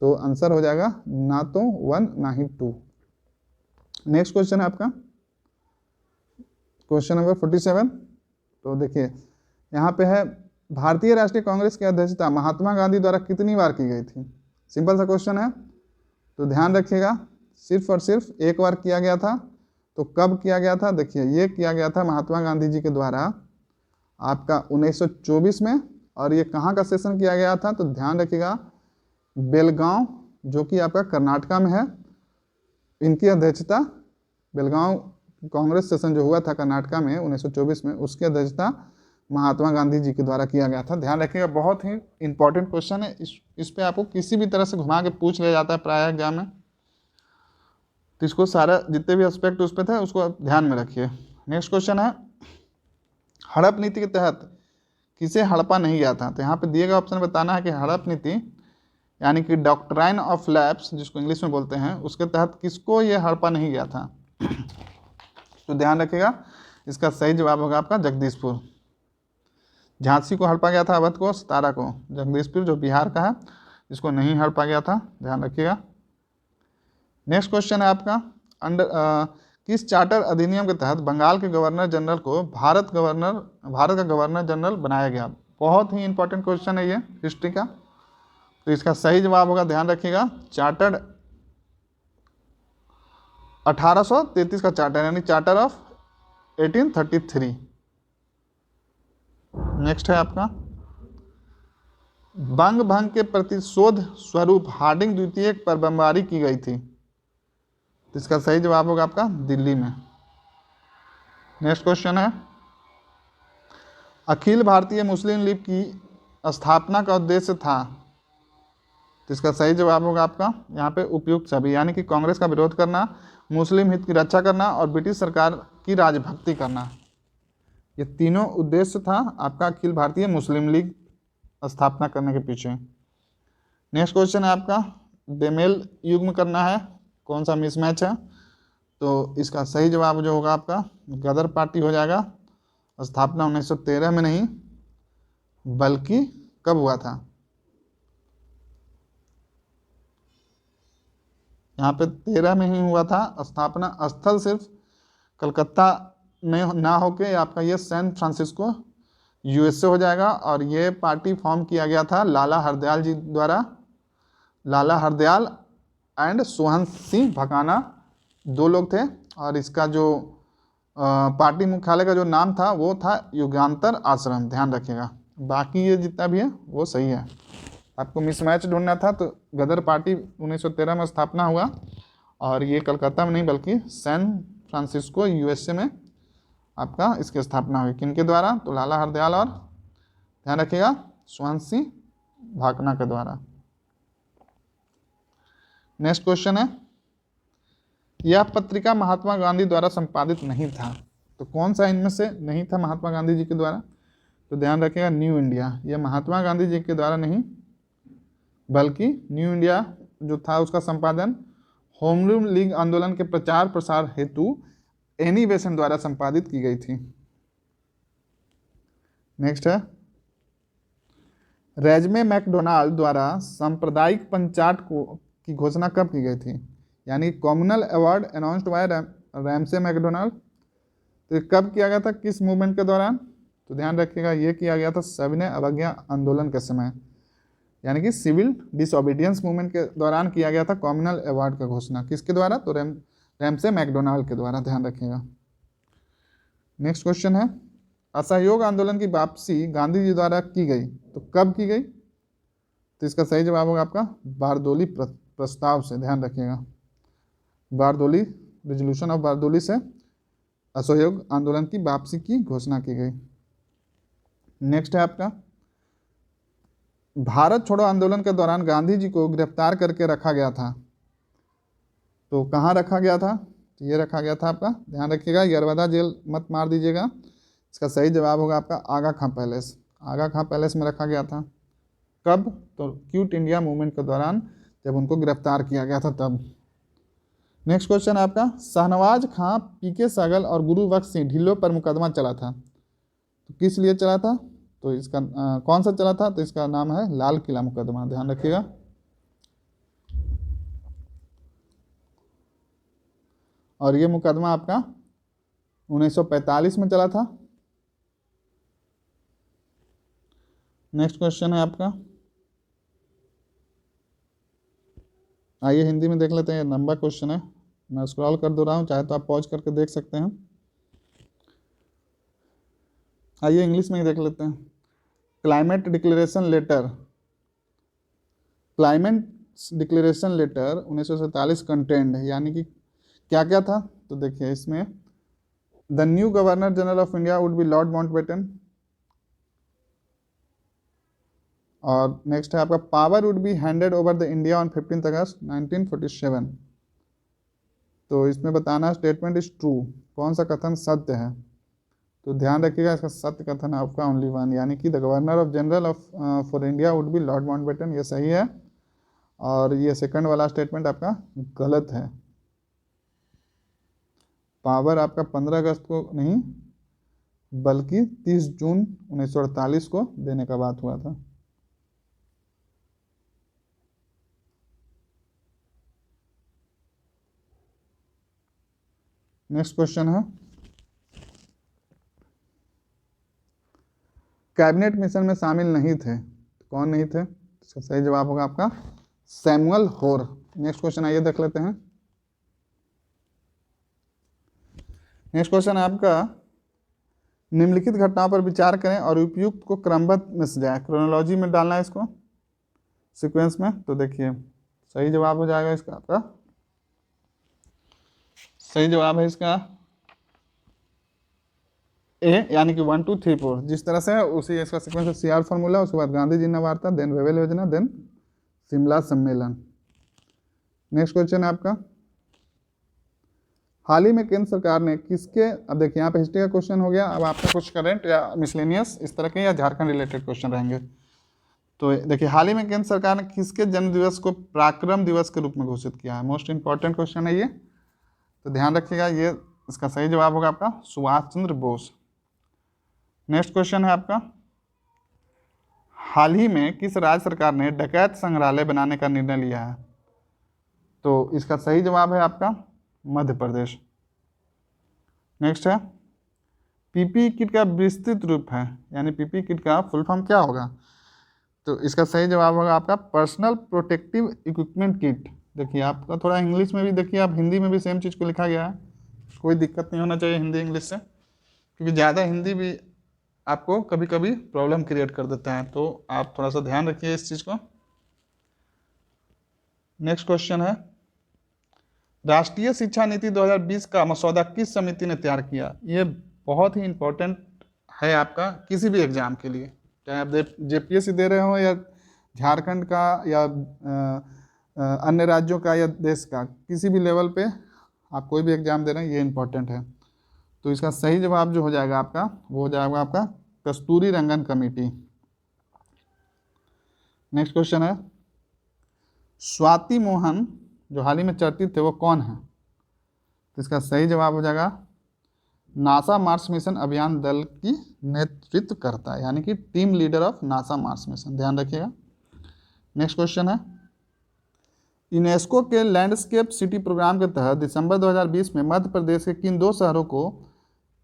तो आंसर हो जाएगा ना तो 1 ना ही 2। नेक्स्ट क्वेश्चन है आपका क्वेश्चन नंबर 47। तो देखिए यहाँ पे है, भारतीय राष्ट्रीय कांग्रेस की अध्यक्षता महात्मा गांधी द्वारा कितनी बार की गई थी। सिंपल सा क्वेश्चन है, तो ध्यान रखिएगा, सिर्फ और सिर्फ एक बार किया गया था। तो कब किया गया था, देखिए ये किया गया था महात्मा गांधी जी के द्वारा आपका 1924 में। और ये कहाँ का सेशन किया गया था, तो ध्यान रखिएगा बेलगांव, जो कि आपका कर्नाटका में है। इनकी अध्यक्षता, बेलगांव कांग्रेस सेशन जो हुआ था कर्नाटका में 1924 में, उसकी अध्यक्षता महात्मा गांधी जी के द्वारा किया गया था। ध्यान रखिएगा, बहुत ही इंपॉर्टेंट क्वेश्चन है। इस पे आपको किसी भी तरह से घुमा के पूछ लिया जाता है प्राय एग्जाम में, तो इसको सारा जितने भी एस्पेक्ट उस पर थे उसको ध्यान में रखिए। नेक्स्ट क्वेश्चन है, हड़प नीति के तहत किसे हड़पा नहीं गया था। तो यहाँ पे दिए गए ऑप्शन बताना है कि हड़प नीति यानी कि डॉक्ट्राइन ऑफ लैप्स जिसको इंग्लिश में बोलते हैं, उसके तहत किसको ये हड़पा नहीं गया था। तो ध्यान रखिएगा, इसका सही जवाब होगा आपका जगदीशपुर। झांसी को हड़पा गया था, अवध को, सतारा को। जगदीशपुर जो बिहार का है, इसको नहीं हड़पा गया था, ध्यान रखिएगा। नेक्स्ट क्वेश्चन है आपका, किस चार्टर अधिनियम के तहत बंगाल के गवर्नर जनरल को भारत का गवर्नर जनरल बनाया गया। बहुत ही इंपॉर्टेंट क्वेश्चन है ये हिस्ट्री का। तो इसका सही जवाब होगा, ध्यान रखिएगा, चार्टर 1833 का चार्टर, यानी चार्टर ऑफ 1833। नेक्स्ट है आपका, बंग भंग के प्रतिशोध स्वरूप हार्डिंग द्वितीय पर बमबारी की गई थी। तो इसका सही जवाब होगा आपका दिल्ली में। नेक्स्ट क्वेश्चन है, अखिल भारतीय मुस्लिम लीग की स्थापना का उद्देश्य था। तो इसका सही जवाब होगा आपका यहाँ पे उपयुक्त सभी, यानी कि कांग्रेस का विरोध करना, मुस्लिम हित की रक्षा करना और ब्रिटिश सरकार की राजभक्ति करना। ये तीनों उद्देश्य था आपका अखिल भारतीय मुस्लिम लीग स्थापना करने के पीछे। नेक्स्ट क्वेश्चन है आपका, बेमेल युग्म करना है, कौन सा मिसमैच है। तो इसका सही जवाब जो होगा आपका गदर पार्टी हो जाएगा। स्थापना 1913 में नहीं बल्कि कब हुआ था, यहाँ पे 13 में ही हुआ था। स्थापना स्थल सिर्फ कलकत्ता में ना होके आपका ये सैन फ्रांसिस्को यूएसए हो जाएगा। और ये पार्टी फॉर्म किया गया था लाला हरदयाल जी द्वारा। लाला हरदयाल एंड सोहन सिंह भकाना 2 लोग थे। और इसका जो पार्टी मुख्यालय का जो नाम था वो था युगांतर आश्रम, ध्यान रखिएगा। बाकी ये जितना भी है वो सही है, आपको मिसमैच ढूंढना था। तो गदर पार्टी 1913 में स्थापना हुआ और ये कलकत्ता में नहीं बल्कि सैन फ्रांसिस्को यूएसए में आपका इसकी स्थापना हुई। किनके द्वारा, तो लाला हरदयाल और ध्यान रखिएगा सोहन सिंह भाकना के द्वारा। नेक्स्ट क्वेश्चन है, यह पत्रिका महात्मा गांधी द्वारा संपादित नहीं था। तो कौन सा इनमें से नहीं था महात्मा गांधी जी के द्वारा, तो ध्यान रखिएगा न्यू इंडिया। यह महात्मा गांधी जी के द्वारा नहीं बल्कि न्यू इंडिया जो था उसका संपादन होम रूल लीग आंदोलन के प्रचार प्रसार हेतु एनी बेसेंट द्वारा संपादित की गई थी। नेक्स्ट है, रेजमे मैकडोनाल्ड द्वारा सांप्रदायिक पंचाट को की घोषणा कब की गई थी? यानी communal award announced by Ramsay MacDonald, तो ये कब किया गया था, किस मूवमेंट के दौरान? तो ध्यान रखिएगा ये किया गया था सविनय अवज्ञा आंदोलन के समय, यानी कि सिविल डिसओबीडियंस मूवमेंट के दौरान किया गया था कम्युनल अवार्ड का घोषणा। किसके द्वारा? तो रैमसे मैकडोनाल्ड के द्वारा, ध्यान रखिएगा। नेक्स्ट क्वेश्चन है, असहयोग आंदोलन की वापसी गांधी जी द्वारा की गई, तो कब की गई? तो इसका सही जवाब होगा आपका बारदोली प्रस्ताव से, ध्यान रखिएगा। बारदोली, रिजोल्यूशन ऑफ बारदोली से असहयोग आंदोलन की वापसी की घोषणा की गई। नेक्स्ट है आपका, भारत छोड़ो आंदोलन के दौरान गांधी जी को गिरफ्तार करके रखा गया था, तो कहाँ रखा गया था? तो ये रखा गया था आपका, ध्यान रखिएगा, यरवदा जेल मत मार दीजिएगा। इसका सही जवाब होगा आपका आगा खां पैलेस। आगा खां पैलेस में रखा गया था। कब? तो क्विट इंडिया मूवमेंट के दौरान, जब उनको गिरफ्तार किया गया था तब। नेक्स्ट क्वेश्चन है आपका, शाहनवाज खां, पीके सहगल और गुरु बख्श सिंह ढिल्लों पर मुकदमा चला था, तो किस लिए चला था? तो इसका कौन सा चला था? तो इसका नाम है लाल किला मुकदमा, ध्यान रखिएगा। और ये मुकदमा आपका 1945 में चला था। नेक्स्ट क्वेश्चन है आपका, आइए हिंदी में देख लेते हैं, ये लंबा क्वेश्चन है, मैं स्क्रॉल कर दे रहा हूँ, चाहे तो आप पॉज करके देख सकते हैं। आइए इंग्लिश में ही देख लेते हैं। Climate declaration letter, climate declaration letter 1947 content, यानी कि क्या क्या था? तो देखिए इसमें, the new governor general of India would be Lord Mountbatten, और नेक्स्ट है आपका, power would be handed over the India on 15 August 1947। तो इसमें बताना स्टेटमेंट इज ट्रू, कौन सा कथन सत्य है? तो ध्यान रखिएगा, इसका सत्य कथन है आपका ओनली वन, यानी कि the governor of general of for India would be Lord Mountbatten, ये सही है। और ये सेकंड वाला स्टेटमेंट आपका गलत है। पावर आपका 15 अगस्त को नहीं, बल्कि 30 जून 1948 को देने का बात हुआ था। नेक्स्ट क्वेश्चन है, कैबिनेट मिशन में शामिल नहीं थे, कौन नहीं थे? इसका सही जवाब होगा आपका सैमुअल होर। नेक्स्ट क्वेश्चन आइए देख लेते हैं। नेक्स्ट क्वेश्चन है आपका, निम्नलिखित घटनाओं पर विचार करें और उपयुक्त को क्रमबद्ध में सजाएं, क्रोनोलॉजी में डालना है इसको, सीक्वेंस में। तो देखिए सही जवाब हो जाएगा इसका आपका, सही जवाब है इसका ए, यानी कि 1 2 3 4 जिस तरह से उसी इसका सीक्वेंस, CR फार्मूला, उसके बाद गांधी जी ने वार्ता, देन वेवेल योजना, देन शिमला सम्मेलन। नेक्स्ट क्वेश्चन है आपका, हाल ही में केंद्र सरकार ने किसके, अब देखिए यहाँ पे हिस्ट्री का क्वेश्चन हो गया, अब आपका कुछ करंट या मिसलेनियस इस तरह के या झारखंड रिलेटेड क्वेश्चन रहेंगे। तो देखिए हाल ही में केंद्र सरकार ने किसके जन्म दिवस को पराक्रम दिवस के रूप में घोषित किया है? मोस्ट इंपॉर्टेंट क्वेश्चन है ये, तो ध्यान रखिएगा, ये इसका सही जवाब होगा आपका सुभाष चंद्र बोस। नेक्स्ट क्वेश्चन है आपका, हाल ही में किस राज्य सरकार ने डकैत संग्रहालय बनाने का निर्णय लिया है? तो इसका सही जवाब है आपका मध्य प्रदेश। नेक्स्ट है, पीपीई किट का विस्तृत रूप है, यानी पीपीई किट का फुल फॉर्म क्या होगा? तो इसका सही जवाब होगा आपका पर्सनल प्रोटेक्टिव इक्विपमेंट किट। देखिए आपका थोड़ा इंग्लिश में भी देखिए, आप हिंदी में भी सेम चीज़ को लिखा गया है, कोई दिक्कत नहीं होना चाहिए हिंदी इंग्लिश से, क्योंकि ज़्यादा हिंदी भी आपको कभी कभी प्रॉब्लम क्रिएट कर देता है, तो आप थोड़ा सा ध्यान रखिए इस चीज़ को। नेक्स्ट क्वेश्चन है, राष्ट्रीय शिक्षा नीति 2020 का मसौदा किस समिति ने तैयार किया? ये बहुत ही इंपॉर्टेंट है आपका किसी भी एग्जाम के लिए, चाहे आप JPSC दे रहे हो या झारखंड का या अन्य राज्यों का या देश का, किसी भी लेवल पे आप कोई भी एग्जाम दे रहे हैं, ये इंपॉर्टेंट है। तो इसका सही जवाब जो हो जाएगा आपका, वो हो जाएगा आपका कस्तूरी रंगन कमेटी। नेक्स्ट क्वेश्चन है, स्वाति मोहन जो हाल ही में चर्चित थे वो कौन है? तो इसका सही जवाब हो जाएगा नासा मार्स मिशन अभियान दल की नेतृत्व करता है, यानी कि team leader of NASA Mars mission, ध्यान रखिएगा। नेक्स्ट क्वेश्चन है, यूनेस्को के लैंडस्केप सिटी प्रोग्राम के तहत दिसंबर 2020 में मध्य प्रदेश के किन 2 शहरों को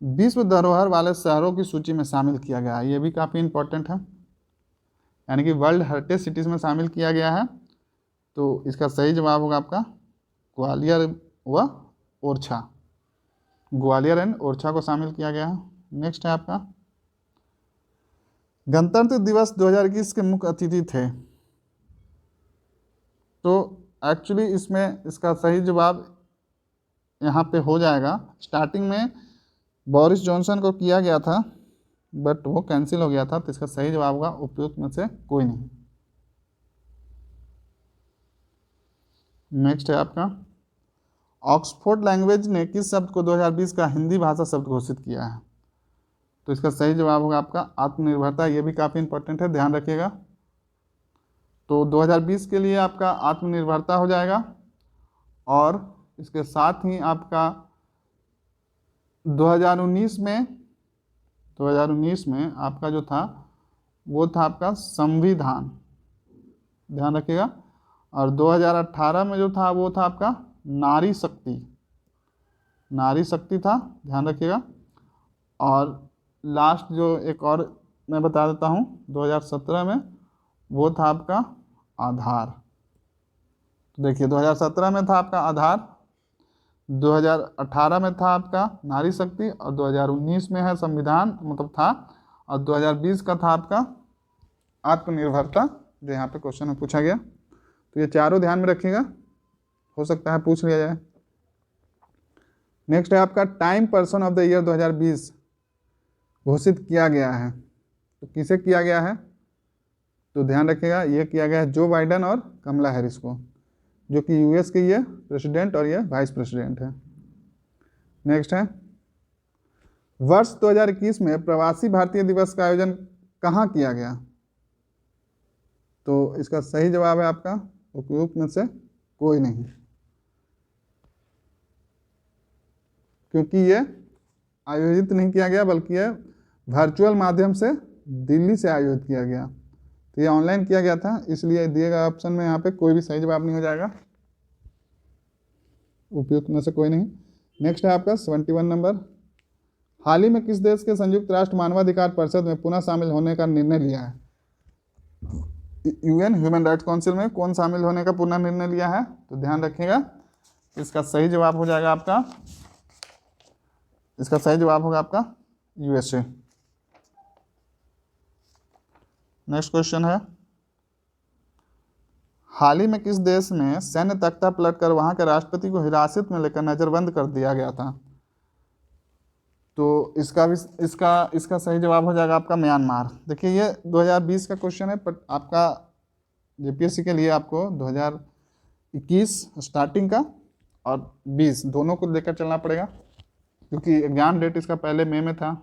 विश्व धरोहर वाले शहरों की सूची में शामिल किया गया है? ये भी काफ़ी इंपॉर्टेंट है, यानी कि वर्ल्ड हेरिटेज सिटीज़ में शामिल किया गया है। तो इसका सही जवाब होगा आपका ग्वालियर व ओरछा, ग्वालियर एंड ओरछा को शामिल किया गया है। नेक्स्ट है आपका, गणतंत्र दिवस 2021 के मुख्य अतिथि थे। तो एक्चुअली इसमें इसका सही जवाब यहाँ पे हो जाएगा, स्टार्टिंग में बोरिस जॉनसन को किया गया था बट वो कैंसिल हो गया था, तो इसका सही जवाब होगा उपयुक्त में से कोई नहीं। नेक्स्ट है आपका, ऑक्सफोर्ड लैंग्वेज ने किस शब्द को 2020 का हिंदी भाषा शब्द घोषित किया है? तो इसका सही जवाब होगा आपका आत्मनिर्भरता, ये भी काफ़ी इंपॉर्टेंट है, ध्यान रखिएगा। तो 2020 के लिए आपका आत्मनिर्भरता हो जाएगा, और इसके साथ ही आपका 2019 में आपका जो था वो था आपका संविधान, ध्यान रखिएगा। और 2018 में जो था वो था आपका नारी शक्ति था, ध्यान रखिएगा। और लास्ट जो एक और मैं बता देता हूँ, 2017 में वो था आपका आधार। तो देखिए 2017 में था आपका आधार, 2018 में था आपका नारी शक्ति, और 2019 में है संविधान मतलब था, और 2020 का था आपका आत्मनिर्भरता, जो यहाँ पे क्वेश्चन में पूछा गया। तो ये चारों ध्यान में रखिएगा, हो सकता है पूछ लिया जाए। नेक्स्ट है आपका, time person of the year 2020 घोषित किया गया है, तो किसे किया गया है? तो ध्यान रखिएगा, ये किया गया है जो बाइडन और कमला हैरिस को, जो कि यूएस के ये प्रेसिडेंट और ये वाइस प्रेसिडेंट है। नेक्स्ट है, वर्ष 2021 में प्रवासी भारतीय दिवस का आयोजन कहाँ किया गया? तो इसका सही जवाब है आपका उपयुक्त में से कोई नहीं, क्योंकि ये आयोजित नहीं किया गया बल्कि ये वर्चुअल माध्यम से दिल्ली से आयोजित किया गया। तो ये ऑनलाइन किया गया था, इसलिए दिए गए ऑप्शन में यहाँ पे कोई भी सही जवाब नहीं हो जाएगा, उपयुक्त में से कोई नहीं। नेक्स्ट है आपका 71 नंबर, हाल ही में किस देश के संयुक्त राष्ट्र मानवाधिकार परिषद में पुनः शामिल होने का निर्णय लिया है? यूएन ह्यूमन राइट्स काउंसिल में कौन शामिल होने का पुनः निर्णय लिया है? तो ध्यान रखिएगा, इसका सही जवाब हो जाएगा आपका, इसका सही जवाब होगा आपका यूएसए। नेक्स्ट क्वेश्चन है, हाल ही में किस देश में सैन्य तख्ता पलटकर वहां के राष्ट्रपति को हिरासत में लेकर नजरबंद कर दिया गया था? तो इसका सही जवाब हो जाएगा आपका म्यांमार। देखिए ये 2020 का क्वेश्चन है, पर आपका जेपीएससी के लिए आपको 2021 स्टार्टिंग का और 20 दोनों को लेकर चलना पड़ेगा, क्योंकि एग्जाम डेट इसका पहले मई में था,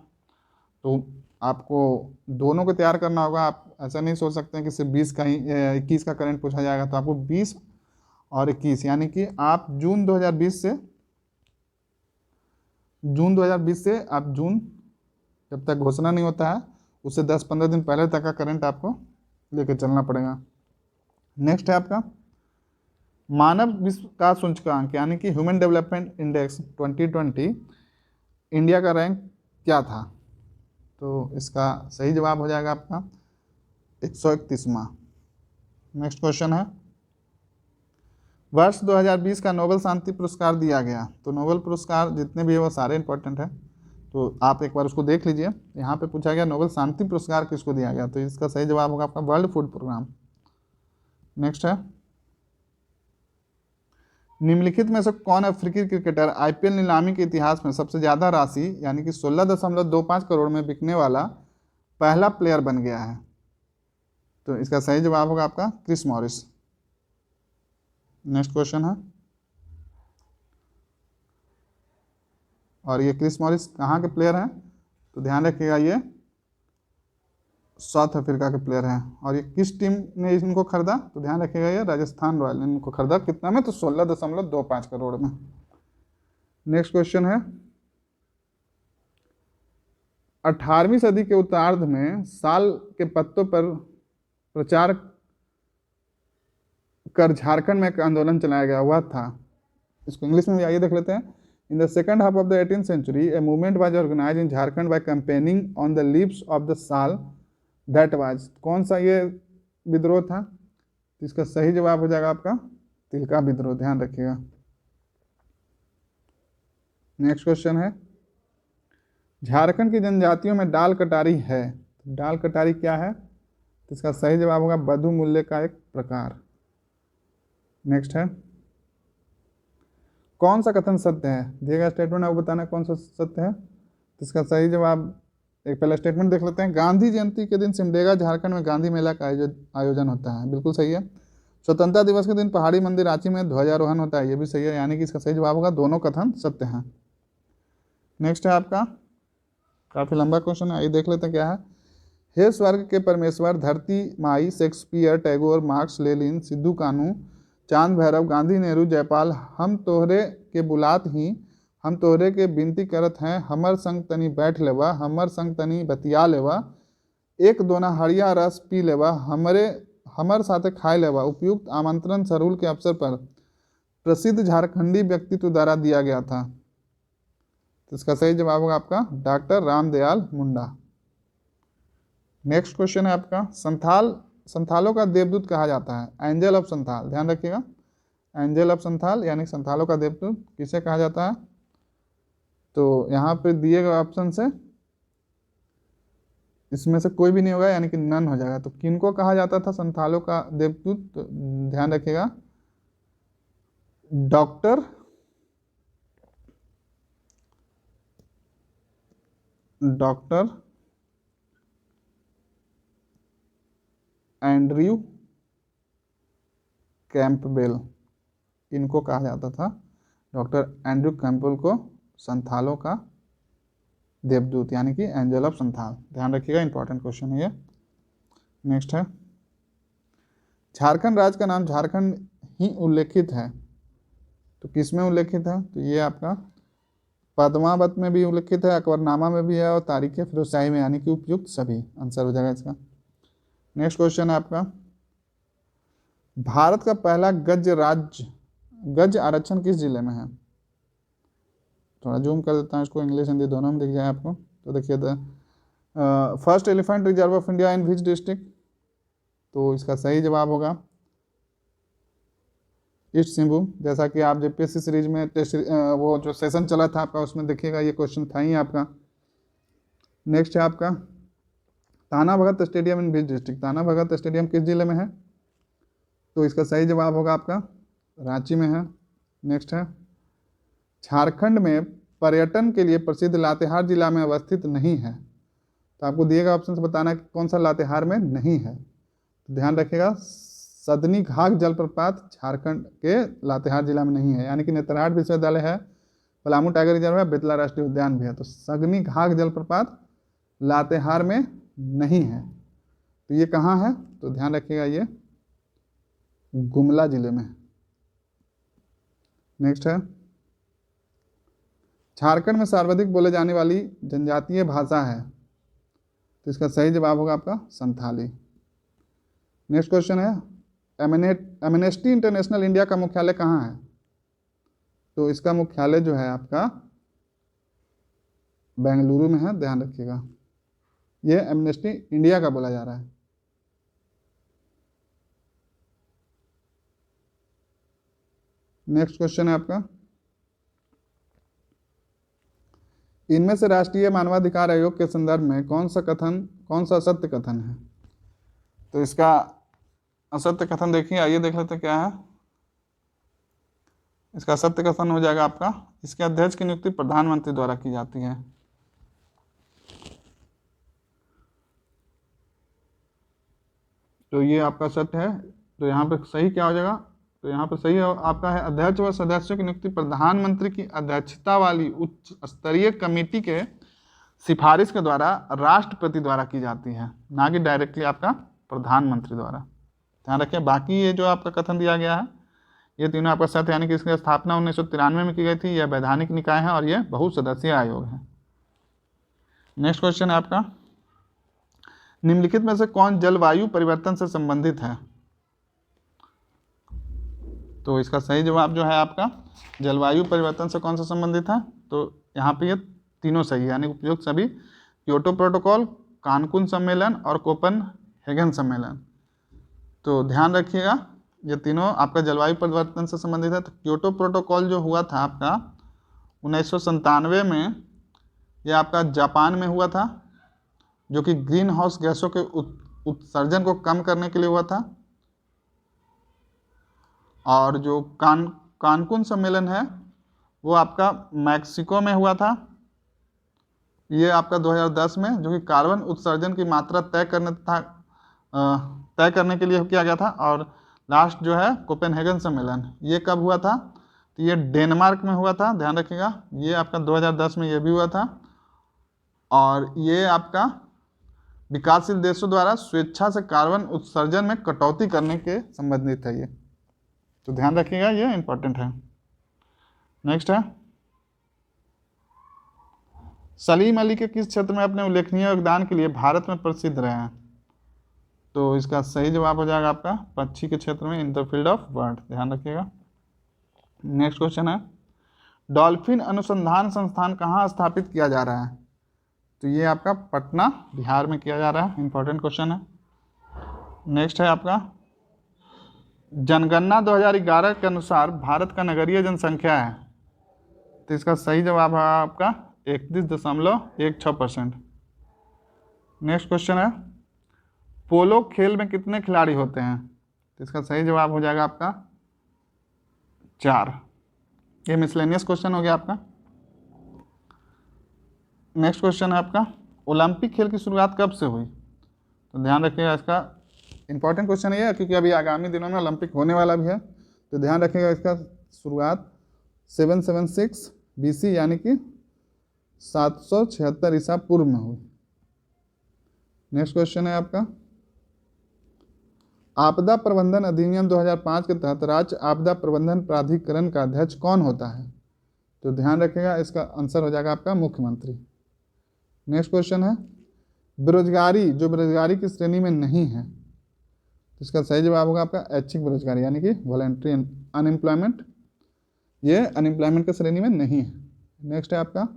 तो आपको दोनों को तैयार करना होगा। आप ऐसा नहीं सोच सकते हैं कि सिर्फ 20 का ही 21 का करंट पूछा जाएगा, तो आपको 20 और 21 यानी कि आप जून 2020 से आप जून जब तक घोषणा नहीं होता है उससे 10-15 दिन पहले तक का करंट आपको लेकर चलना पड़ेगा। नेक्स्ट है आपका, मानव विकास सूचकांक यानी कि ह्यूमन डेवलपमेंट इंडेक्स 2020 इंडिया का रैंक क्या था? तो इसका सही जवाब हो जाएगा आपका 131वां। नेक्स्ट क्वेश्चन है, वर्ष 2020 का नोबेल शांति पुरस्कार दिया गया। तो नोबेल पुरस्कार जितने भी है वो सारे इंपॉर्टेंट है, तो आप एक बार उसको देख लीजिए। यहाँ पे पूछा गया नोबेल शांति पुरस्कार किसको दिया गया, तो इसका सही जवाब होगा आपका वर्ल्ड फूड प्रोग्राम। नेक्स्ट है, निम्नलिखित में से कौन अफ्रीकी क्रिकेटर आईपीएल नीलामी के इतिहास में सबसे ज़्यादा राशि यानी कि 16.25 करोड़ में बिकने वाला पहला प्लेयर बन गया है? तो इसका सही जवाब होगा आपका क्रिस मॉरिस। नेक्स्ट क्वेश्चन है, और ये क्रिस मॉरिस कहाँ के प्लेयर हैं? तो ध्यान रखिएगा ये साउथ अफ्रीका के प्लेयर हैं। और ये किस टीम ने इनको खरीदा? तो ध्यान रखिएगा ये राजस्थान रॉयल ने इनको खरीदा। कितना में? तो 16.25 करोड़ में। नेक्स्ट क्वेश्चन है, 18वीं सदी के उत्तरार्ध में साल के पत्तों पर प्रचार कर झारखंड में एक आंदोलन चलाया गया हुआ था। इसको इंग्लिश में भी आइए देख लेते हैं। In the second half of the 18th century a movement was organized in Jharkhand by campaigning on the leaves of the sal that was। कौन सा ये विद्रोह था? इसका सही जवाब हो जाएगा आपका तिलका विद्रोह, ध्यान रखिएगा। नेक्स्ट क्वेश्चन है, झारखंड की जनजातियों में डाल कटारी है। डाल कटारी क्या है? तो इसका सही जवाब होगा बधु मूल्य का एक प्रकार। नेक्स्ट है, कौन सा कथन सत्य है? दिए गया स्टेटमेंट आपको बताना कौन सा सत्य है। तो इसका सही जवाब, एक पहला स्टेटमेंट देख लेते हैं। गांधी जयंती के दिन सिमडेगा झारखंड में गांधी मेला का आयोजन होता है, बिल्कुल सही है। स्वतंत्रता दिवस के दिन पहाड़ी मंदिर रांची में ध्वजारोहण होता है, ये भी सही है, यानी कि इसका सही जवाब होगा दोनों कथन सत्य हैं। नेक्स्ट है आपका, काफ़ी लंबा क्वेश्चन है, आइए देख लेते हैं क्या है। हे स्वर्ग के परमेश्वर, धरती माई, Shakespeare, Tagore, Marx, Lenin, Sidhu Kanu, Chand Bhairav, Gandhi, Nehru, Jaipal, हम तोहरे के बुलात ही, हम तोहरे के विनती करत हैं, हमर संग तनी बैठ लेवा, हमर संग तनी बतिया लेवा, एक दोना हरिया रस पी लेवा, हमर साथे खाए लेवा। उपयुक्त आमंत्रण सरूल के अवसर पर प्रसिद्ध झारखंडी व्यक्तित्व द्वारा दिया गया था। तो इसका सही जवाब होगा आपका doctor Ramdayal Munda. Next question है आपका, संथालों का देवदूत कहा जाता है, एंजल ऑफ संथाल, ध्यान रखिएगा। एंजल ऑफ संथाल यानी संथालों का देवदूत किसे कहा जाता है? तो यहाँ पे दिए गए ऑप्शन से इसमें से कोई भी नहीं होगा, यानी कि नन हो जाएगा। तो किनको कहा जाता था संथालों का देवदूत? तो ध्यान रखिएगा, डॉक्टर एंड्रयू कैंपबेल, इनको कहा जाता था, डॉक्टर एंड्रयू कैंपबेल को संथालों का देवदूत यानी कि एंजल ऑफ संथाल, ध्यान रखिएगा, इंपॉर्टेंट क्वेश्चन है ये। नेक्स्ट है, झारखंड राज्य का नाम झारखंड ही उल्लेखित है, तो किस में उल्लेखित है? तो ये आपका पद्मावत में भी उल्लेखित है, अकबरनामा में भी है, और तारीख फिरोजशाही में, यानी कि उपयुक्त सभी आंसर हो जाएगा इसका। नेक्स्ट क्वेश्चन है आपका, भारत का पहला गज आरक्षण किस जिले में है? थोड़ा जूम कर देता हूँ इसको, इंग्लिश हिंदी दोनों में दिख जाए आपको। तो देखिए, first elephant reserve of India in which district? तो इसका सही जवाब होगा ईस्ट सिंहभूम। जैसा कि आप जेपीएससी सीरीज में टेस्ट वो जो सेशन चला था आपका, उसमें देखिएगा ये क्वेश्चन था ही आपका। नेक्स्ट है आपका, ताना भगत स्टेडियम इन विच डिस्ट्रिक्ट? ताना भगत स्टेडियम किस जिले में है? तो इसका सही जवाब होगा आपका रांची में है। नेक्स्ट है, झारखंड में पर्यटन के लिए प्रसिद्ध लातेहार जिला में अवस्थित नहीं है, तो आपको दिएगा ऑप्शन से बताना कि कौन सा लातेहार में नहीं है। तो ध्यान रखिएगा, सदनी घाघ जलप्रपात झारखंड के लातेहार जिला में नहीं है, यानी कि नेतरहाट विश्वविद्यालय है, पलामू टाइगर रिजर्व है, बेतला राष्ट्रीय उद्यान भी है। तो सगनी घाघ जलप्रपात लातेहार में नहीं है, तो ये कहाँ है? तो ध्यान रखिएगा, ये गुमला जिले में। नेक्स्ट है, झारखंड में सर्वाधिक बोले जाने वाली जनजातीय भाषा है, तो इसका सही जवाब होगा आपका संथाली। नेक्स्ट क्वेश्चन है, एमनेस्टी इंटरनेशनल इंडिया का मुख्यालय कहाँ है? तो इसका मुख्यालय जो है आपका बेंगलुरु में है, ध्यान रखिएगा, ये एमनेस्टी इंडिया का बोला जा रहा है। नेक्स्ट क्वेश्चन है आपका, इनमें से राष्ट्रीय मानवाधिकार आयोग के संदर्भ में कौन सा असत्य कथन है? तो इसका असत्य कथन देखिए, आइए देख लेते हैं क्या है। इसका असत्य कथन हो जाएगा आपका, इसके अध्यक्ष की नियुक्ति प्रधानमंत्री द्वारा की जाती है। तो ये आपका सत्य है, तो यहाँ पे सही क्या हो जाएगा? तो यहाँ पर सही आपका है, अध्यक्ष व सदस्यों की नियुक्ति प्रधानमंत्री की अध्यक्षता वाली उच्च स्तरीय कमेटी के सिफारिश के द्वारा राष्ट्रपति द्वारा की जाती है, ना कि डायरेक्टली आपका प्रधानमंत्री द्वारा। ध्यान रखें, बाकी ये जो आपका कथन दिया गया है ये तीनों आपका सत्य, यानी कि इसकी स्थापना 1993 में की गई थी, यह वैधानिक निकाय है और यह बहुसदस्यीय आयोग है। नेक्स्ट क्वेश्चन है आपका, निम्नलिखित में से कौन जलवायु परिवर्तन से संबंधित है? तो इसका सही जवाब जो है आपका जलवायु परिवर्तन से कौन सा संबंधित है? तो यहाँ पे ये तीनों सही है, यानी उपयुक्त सभी, क्योटो प्रोटोकॉल, कानकुन सम्मेलन और कोपेनहेगन सम्मेलन। तो ध्यान रखिएगा ये तीनों आपका जलवायु परिवर्तन से संबंधित है। तो क्योटो प्रोटोकॉल जो हुआ था आपका 1997 में, ये आपका जापान में हुआ था, जो कि ग्रीन हाउस गैसों के उत्सर्जन को कम करने के लिए हुआ था। और जो कानकुन सम्मेलन है वो आपका मैक्सिको में हुआ था, ये आपका 2010 में, जो कि कार्बन उत्सर्जन की मात्रा तय करने के लिए किया गया था। और लास्ट जो है कोपेनहेगन सम्मेलन, ये कब हुआ था? तो ये डेनमार्क में हुआ था, ध्यान रखिएगा, ये आपका 2010 में ये भी हुआ था। और ये आपका विकासशील देशों द्वारा स्वेच्छा से कार्बन उत्सर्जन में कटौती करने के संबंधित है ये, तो ध्यान रखिएगा, ये इंपॉर्टेंट है। नेक्स्ट है, सलीम अली के किस क्षेत्र में अपने उल्लेखनीय योगदान के लिए भारत में प्रसिद्ध रहे हैं? तो इसका सही जवाब हो जाएगा आपका पक्षी के क्षेत्र में, in the field of bird, ध्यान रखिएगा। नेक्स्ट क्वेश्चन है, डॉल्फिन अनुसंधान संस्थान कहाँ स्थापित किया जा रहा है? तो ये आपका पटना बिहार में किया जा रहा है, इंपॉर्टेंट क्वेश्चन है। नेक्स्ट है आपका, जनगणना 2011 के अनुसार भारत का नगरीय जनसंख्या है, तो इसका सही जवाब है आपका 31.16%। नेक्स्ट क्वेश्चन है, पोलो खेल में कितने खिलाड़ी होते हैं? तो इसका सही जवाब हो जाएगा आपका 4। ये मिसलेनियस क्वेश्चन हो गया आपका। नेक्स्ट क्वेश्चन है आपका, ओलंपिक खेल की शुरुआत कब से हुई? तो ध्यान रखिएगा, इसका इंपॉर्टेंट क्वेश्चन ये है क्योंकि अभी आगामी दिनों में ओलंपिक होने वाला भी है, तो ध्यान रखिएगा इसका शुरुआत 776 BC यानी कि 776 ईसा पूर्व में हुई। नेक्स्ट क्वेश्चन है आपका, आपदा प्रबंधन अधिनियम 2005 के तहत राज्य आपदा प्रबंधन प्राधिकरण का अध्यक्ष कौन होता है? तो ध्यान रखिएगा, इसका आंसर हो जाएगा आपका मुख्यमंत्री। नेक्स्ट क्वेश्चन है, बेरोजगारी जो बेरोजगारी की श्रेणी में नहीं है, तो इसका सही जवाब होगा आपका ऐच्छिक बेरोजगारी यानी कि वॉलंटरी अनएम्प्लॉयमेंट, ये अनएम्प्लॉयमेंट की श्रेणी में नहीं है। नेक्स्ट है आपका,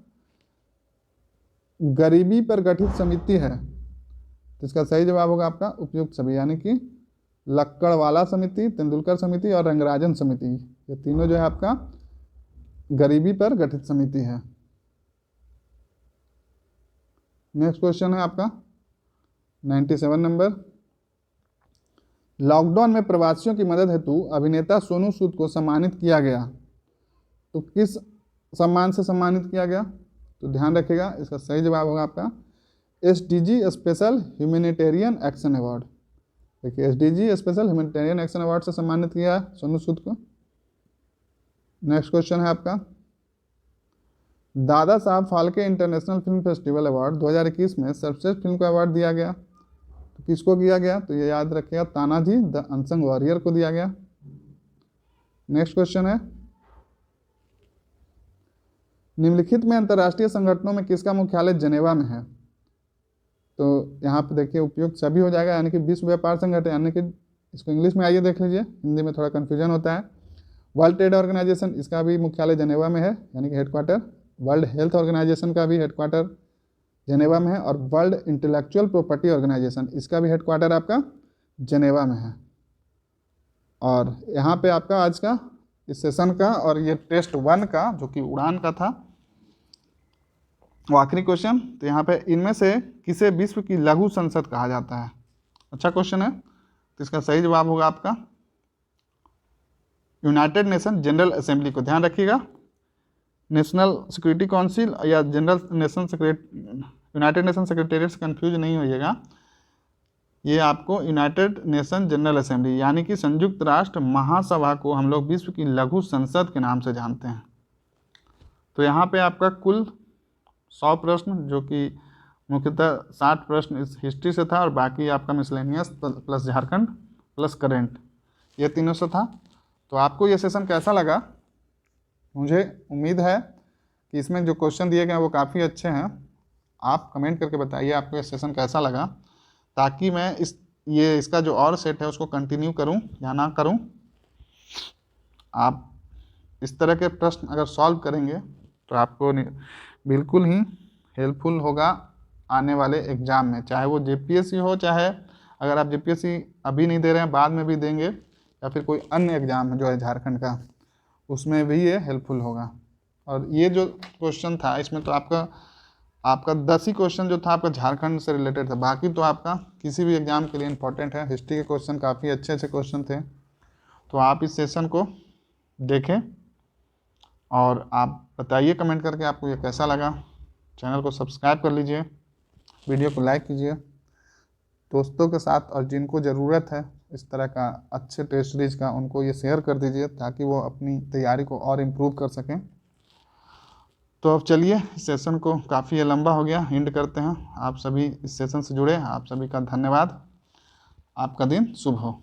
गरीबी पर गठित समिति है, तो इसका सही जवाब होगा आपका उपयुक्त सभी, यानी कि लक्कड़वाला समिति, तेंदुलकर समिति और रंगराजन समिति, ये तीनों जो है आपका गरीबी पर गठित समिति है। नेक्स्ट क्वेश्चन है आपका 97 नंबर, लॉकडाउन में प्रवासियों की मदद हेतु अभिनेता सोनू सूद को सम्मानित किया गया, तो किस सम्मान से सम्मानित किया गया? तो ध्यान रखिएगा, इसका सही जवाब होगा आपका SDG special humanitarian action award. देखिए SDG special humanitarian action award से सम्मानित किया सोनू सूद को। नेक्स्ट क्वेश्चन है आपका, Dada Saheb Phalke international film festival award 2021 में सर्वश्रेष्ठ फिल्म को अवार्ड दिया गया, तो किसको दिया गया? तो ये याद रखिएगा, तानाजी द अनसंग वॉरियर को दिया गया। नेक्स्ट क्वेश्चन है, निम्नलिखित में अंतर्राष्ट्रीय संगठनों में किसका मुख्यालय जेनेवा में है? तो यहाँ पे देखिए उपयुक्त सभी हो जाएगा, यानी कि विश्व व्यापार संगठन, यानी कि इसको इंग्लिश में आइए देख लीजिए, हिंदी में थोड़ा कन्फ्यूजन होता है। वर्ल्ड ट्रेड ऑर्गेनाइजेशन, इसका भी मुख्यालय जेनेवा में है, यानी कि हेडक्वार्टर। वर्ल्ड हेल्थ ऑर्गेनाइजेशन का भी हेडक्वार्टर जेनेवा में है। और वर्ल्ड इंटेलेक्चुअल प्रॉपर्टी ऑर्गेनाइजेशन, इसका भी हेडक्वार्टर आपका जेनेवा में है। और यहाँ पे आपका आज का इस सेशन का और ये टेस्ट 1 का जो कि उड़ान का था वो आखिरी क्वेश्चन। तो यहाँ पे इनमें से किसे विश्व की लघु संसद कहा जाता है? अच्छा क्वेश्चन है, तो इसका सही जवाब होगा आपका यूनाइटेड नेशन जनरल असेंबली को। ध्यान रखिएगा, नेशनल सिक्योरिटी काउंसिल या general nation United nation secretariat से कंफ्यूज नहीं होइएगा, ये आपको यूनाइटेड नेशन जनरल असेंबली यानी कि संयुक्त राष्ट्र महासभा को हम लोग विश्व की लघु संसद के नाम से जानते हैं। तो यहाँ पे आपका कुल 100 प्रश्न, जो कि मुख्यतः 60 प्रश्न इस हिस्ट्री से था और बाकी आपका miscellaneous plus Jharkhand plus current, ये तीनों से था। तो आपको ये सेशन कैसा लगा? मुझे उम्मीद है कि इसमें जो क्वेश्चन दिए गए हैं वो काफ़ी अच्छे हैं। आप कमेंट करके बताइए आपको ये सेशन कैसा लगा, ताकि मैं इसका जो और सेट है उसको कंटिन्यू करूं या ना करूं। आप इस तरह के प्रश्न अगर सॉल्व करेंगे तो आपको बिल्कुल ही हेल्पफुल होगा आने वाले एग्ज़ाम में, चाहे वो जेपीएससी हो, चाहे अगर आप जेपीएससी अभी नहीं दे रहे हैं बाद में भी देंगे, या फिर कोई अन्य एग्ज़ाम है जो है झारखंड का, उसमें भी ये हेल्पफुल होगा। और ये जो क्वेश्चन था इसमें तो आपका 10 ही क्वेश्चन जो था आपका झारखंड से रिलेटेड था, बाकी तो आपका किसी भी एग्ज़ाम के लिए इंपॉर्टेंट है। हिस्ट्री के क्वेश्चन काफ़ी अच्छे अच्छे क्वेश्चन थे, तो आप इस सेशन को देखें और आप बताइए कमेंट करके आपको ये कैसा लगा। चैनल को सब्सक्राइब कर लीजिए, वीडियो को लाइक कीजिए, दोस्तों के साथ और जिनको ज़रूरत है इस तरह का अच्छे टेस्ट सीरीज का उनको ये शेयर कर दीजिए, ताकि वो अपनी तैयारी को और इम्प्रूव कर सकें। तो अब चलिए, इस सेशन को काफ़ी लंबा हो गया, एंड करते हैं। आप सभी इस सेशन से जुड़े, आप सभी का धन्यवाद। आपका दिन शुभ हो।